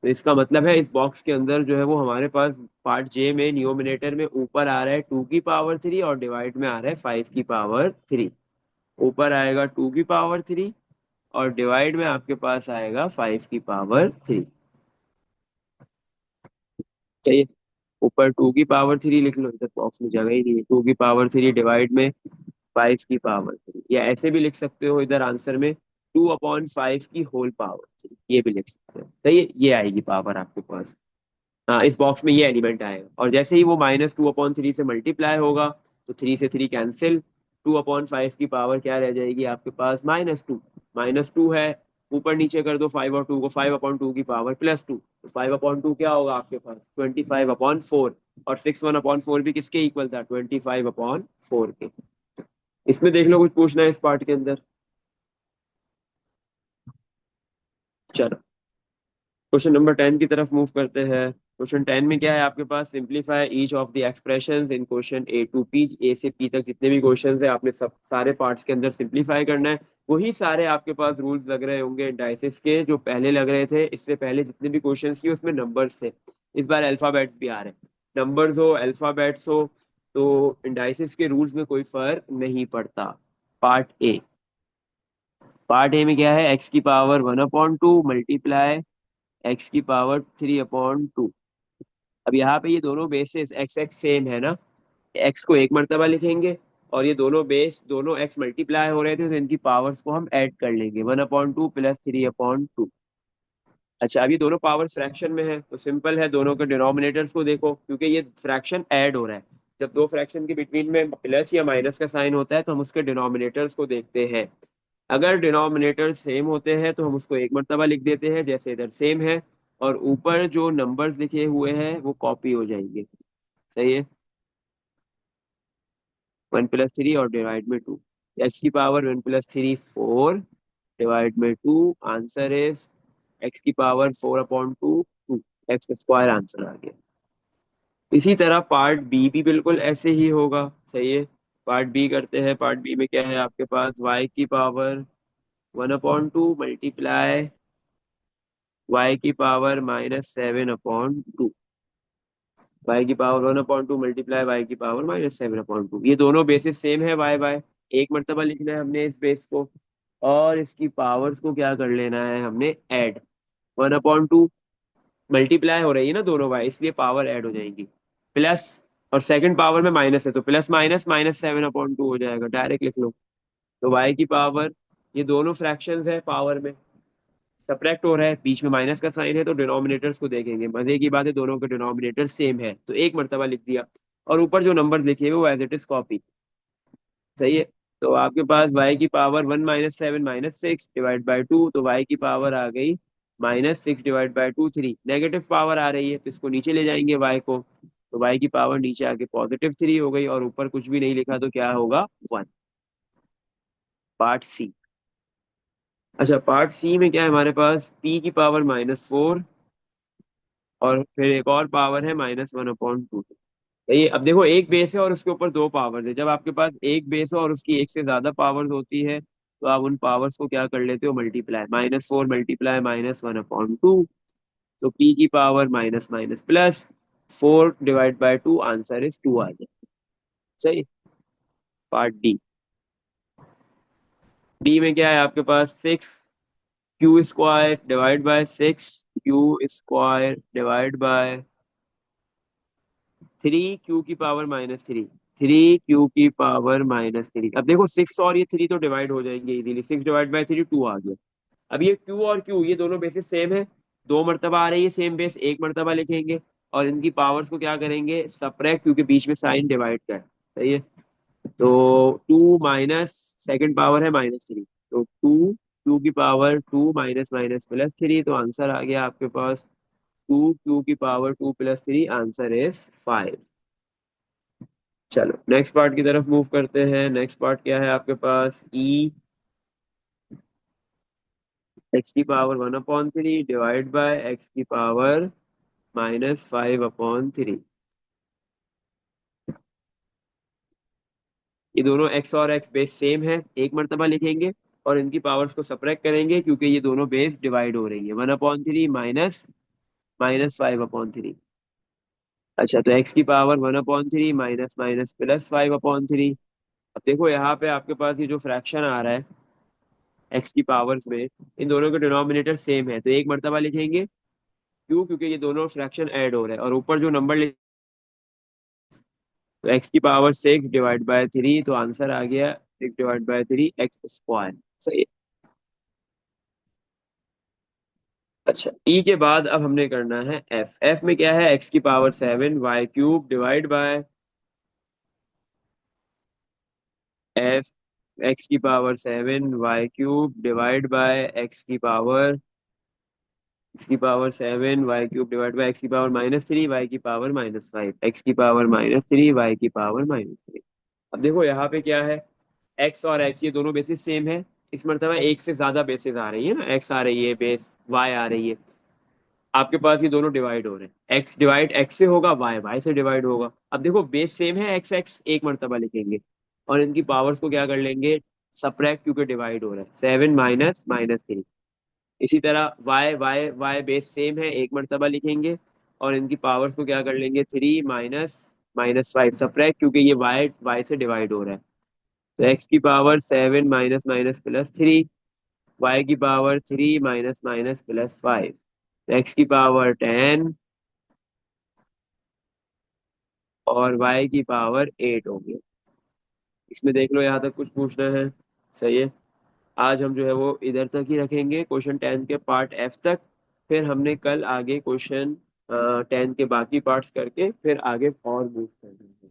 तो इसका मतलब है इस बॉक्स के अंदर जो है वो हमारे पास पार्ट जे में न्यूमिनेटर में ऊपर आ रहा है 2 की पावर 3, और डिवाइड में आ रहा है 5 की पावर 3। ऊपर आएगा 2 की पावर 3, और डिवाइड में आपके पास आएगा 5 की पावर 3। चाहिए, ऊपर 2 की पावर 3 लिख लो, इधर बॉक्स में जगह ही नहीं है, 2 की पावर 3 डिवाइड में 5 की पावर 3, या ऐसे भी लिख सकते हो इधर आंसर में, 2/5 की होल पावर 3, ये भी लिख सकते हो। सही है, ये आएगी पावर आपके पास। हाँ, इस बॉक्स में ये एलिमेंट आएगा, और जैसे ही वो -2/3 से मल्टीप्लाई होगा, तो 3 से 3 कैंसिल, 2/5 की पावर क्या रह जाएगी आपके पास, -2। -2 है, ऊपर नीचे कर दो 5 और 2 को, 5/2 की पावर+2, तो 5/2 क्या होगा आपके पास, 25/4, और 6 1/4 भी किसके इक्वल था, 25/4 के। इसमें देख लो कुछ पूछना है इस पार्ट के अंदर। चलो, क्वेश्चन नंबर 10 की तरफ मूव करते हैं। क्वेश्चन 10 में क्या है आपके पास, simplify each of the expressions in question A to P, A से पी तक जितने भी क्वेश्चंस है आपने सब सारे पार्ट्स के अंदर सिंप्लीफाई करना है। वही सारे आपके पास रूल्स लग रहे होंगे डाइसिस के, जो पहले लग रहे थे, इससे पहले जितने भी क्वेश्चंस किए उसमें नंबर्स थे, इस बार अल्फाबेट्स भी आ रहे हैं। नंबर्स हो अल्फाबेट्स हो, तो इंडाइसिस के रूल्स में कोई फर्क नहीं पड़ता। पार्ट ए में क्या है, x की पावर 1/2 मल्टीप्लाई x की पावर 3/2। अब यहाँ पे ये दोनों बेसिस एक्स एक्स सेम है ना, एक्स को एक मर्तबा लिखेंगे, और ये दोनों बेस, दोनों एक्स मल्टीप्लाई हो रहे थे तो इनकी पावर्स को हम ऐड कर लेंगे, 1/2 +3/2। अच्छा, अब ये दोनों पावर्स फ्रैक्शन में है, तो सिंपल है, दोनों के डिनोमिनेटर्स को देखो, क्योंकि ये फ्रैक्शन ऐड हो रहा है। जब दो फ्रैक्शन के बिटवीन में प्लस या माइनस का साइन होता है तो हम उसके डिनोमिनेटर्स को देखते हैं। अगर डिनोमिनेटर सेम होते हैं तो हम उसको एक मर्तबा लिख देते हैं, जैसे इधर सेम है, और ऊपर जो नंबर्स लिखे हुए हैं वो कॉपी हो जाएंगे। सही है, 1+3 और डिवाइड में 2, x की पावर 1+3 4, डिवाइड में 2, आंसर इज x की पावर 4/2, 2, x² आंसर आ गया। इसी तरह पार्ट बी भी बिल्कुल ऐसे ही होगा। सही है, पार्ट बी करते हैं। पार्ट बी में क्या है आपके पास, y की पावर 1/2 मल्टीप्लाई y की पावर-7/2, y की पावर 1/2 मल्टीप्लाई y की पावर-7/2, ये दोनों बेसिस सेम है, वाई बाय एक मर्तबा लिखना है हमने इस बेस को, और इसकी पावर्स को क्या कर लेना है हमने, ऐड। 1/2 मल्टीप्लाई हो रही है ना दोनों वाई, इसलिए पावर ऐड हो जाएंगी, प्लस, और सेकंड पावर में माइनस है तो प्लस माइनस -7/2 हो जाएगा, डायरेक्ट लिख लो। तो वाई की पावर, ये दोनों फ्रैक्शंस है पावर में, सब्ट्रैक्ट हो रहा है, बीच में माइनस का साइन है, तो डिनोमिनेटर्स को देखेंगे, मजे की बात है दोनों के डिनोमिनेटर सेम है तो एक मर्तबा लिख दिया, और ऊपर जो नंबर लिखे हुए वो एज इट इज कॉपी। सही है, तो आपके पास y की पावर 1 - 7 - 6 डिवाइड बाई 2, तो y की पावर आ गई -6 डिवाइड बाई 2 3, नेगेटिव पावर आ रही है तो इसको नीचे ले जाएंगे y को, तो y की पावर नीचे आके +3 हो गई, और ऊपर कुछ भी नहीं लिखा तो क्या होगा, 1। Part C. अच्छा, पार्ट सी में क्या है हमारे पास, p की पावर -4, और फिर एक और पावर है -1/2। ये अब देखो, एक बेस है और उसके ऊपर दो पावर्स है, जब आपके पास एक बेस है और उसकी एक से ज्यादा पावर्स होती है तो आप उन पावर्स को क्या कर लेते हो, मल्टीप्लाई, -4 मल्टीप्लाई -1/2, तो पी की power minus minus plus 4/2, answer is 2 आ जाए। सही। Part D. डी में क्या है आपके पास, 6 Q square divide by 6 Q square divide by 3 Q की पावर -3। अब देखो 6 और ये 3 तो डिवाइड हो जाएंगे इजीली, 6/3 2 आ गया। अब ये क्यू और क्यू, ये दोनों बेसिस सेम है, दो मर्तबा आ रही है सेम बेस, एक मर्तबा लिखेंगे और इनकी पावर्स को क्या करेंगे, सब्ट्रैक्ट, क्योंकि बीच में साइन डिवाइड का है। सही है। तो 2 माइनस सेकंड पावर है -3, तो 2 क्यू की पावर 2 माइनस माइनस प्लस 3, तो आंसर आ गया आपके पास 2 क्यू की पावर 2 + 3, आंसर इज 5। चलो नेक्स्ट पार्ट की तरफ मूव करते हैं। नेक्स्ट पार्ट क्या है आपके पास, ई एक्स की पावर 1/3 डिवाइड बाय एक्स की पावर -5/3। ये दोनों एक्स और एक्स बेस सेम है, एक मर्तबा लिखेंगे और इनकी पावर्स को सब्ट्रैक्ट करेंगे क्योंकि ये दोनों बेस डिवाइड हो रही है, 1/3 माइनस -5/3। अच्छा, तो एक्स की पावर 1/3 माइनस माइनस प्लस 5/3। अब देखो यहाँ पे आपके पास ये जो फ्रैक्शन आ रहा है एक्स की पावर्स में, इन दोनों के डिनोमिनेटर सेम है, तो एक मर्तबा लिखेंगे। क्यों? क्योंकि ये दोनों फ्रैक्शन ऐड हो रहे हैं और ऊपर जो नंबर, तो एक्स की पावर 6/3, तो आंसर आ गया 6/3 एक्स स्क्वायर। सही। अच्छा, ई के बाद अब हमने करना है एफ। एफ में क्या है, एक्स की power 7 y³ divide by F, x⁴ divide by x⁴ y³ divide by x⁴ -3 y⁵ अब देखो यहाँ पे क्या है, एक्स और एक्स ये दोनों बेसिस सेम है, इस मरतबा एक से ज्यादा बेसिस आ रही है ना, एक्स आ रही है बेस, वाई आ रही है। आपके पास ये दोनों डिवाइड हो रहे हैं, एक्स डिवाइड एक्स से होगा, वाई वाई से डिवाइड होगा। अब देखो बेस सेम है, एक्स एक्स एक मरतबा लिखेंगे और इनकी पावर्स को क्या कर लेंगे, सब्ट्रैक्ट, क्योंकि डिवाइड हो रहा है, 7 - -3। इसी तरह Y Y Y base same है, एक मरतबा लिखेंगे और इनकी पावर्स को क्या कर लेंगे, 3 - -5 सब्ट्रैक्ट, क्योंकि ये वाई वाई से डिवाइड हो रहा है। तो एक्स की power 7 minus minus plus 3, y की power 3 minus minus plus 5, x की पावर 10 और वाई की पावर 8 हो गया। इसमें देख लो यहाँ तक कुछ पूछना है। सही है। आज हम जो है वो इधर तक ही रखेंगे, क्वेश्चन 10 के पार्ट एफ तक। फिर हमने कल आगे क्वेश्चन 10 के बाकी पार्ट्स करके फिर आगे और मूव करना है।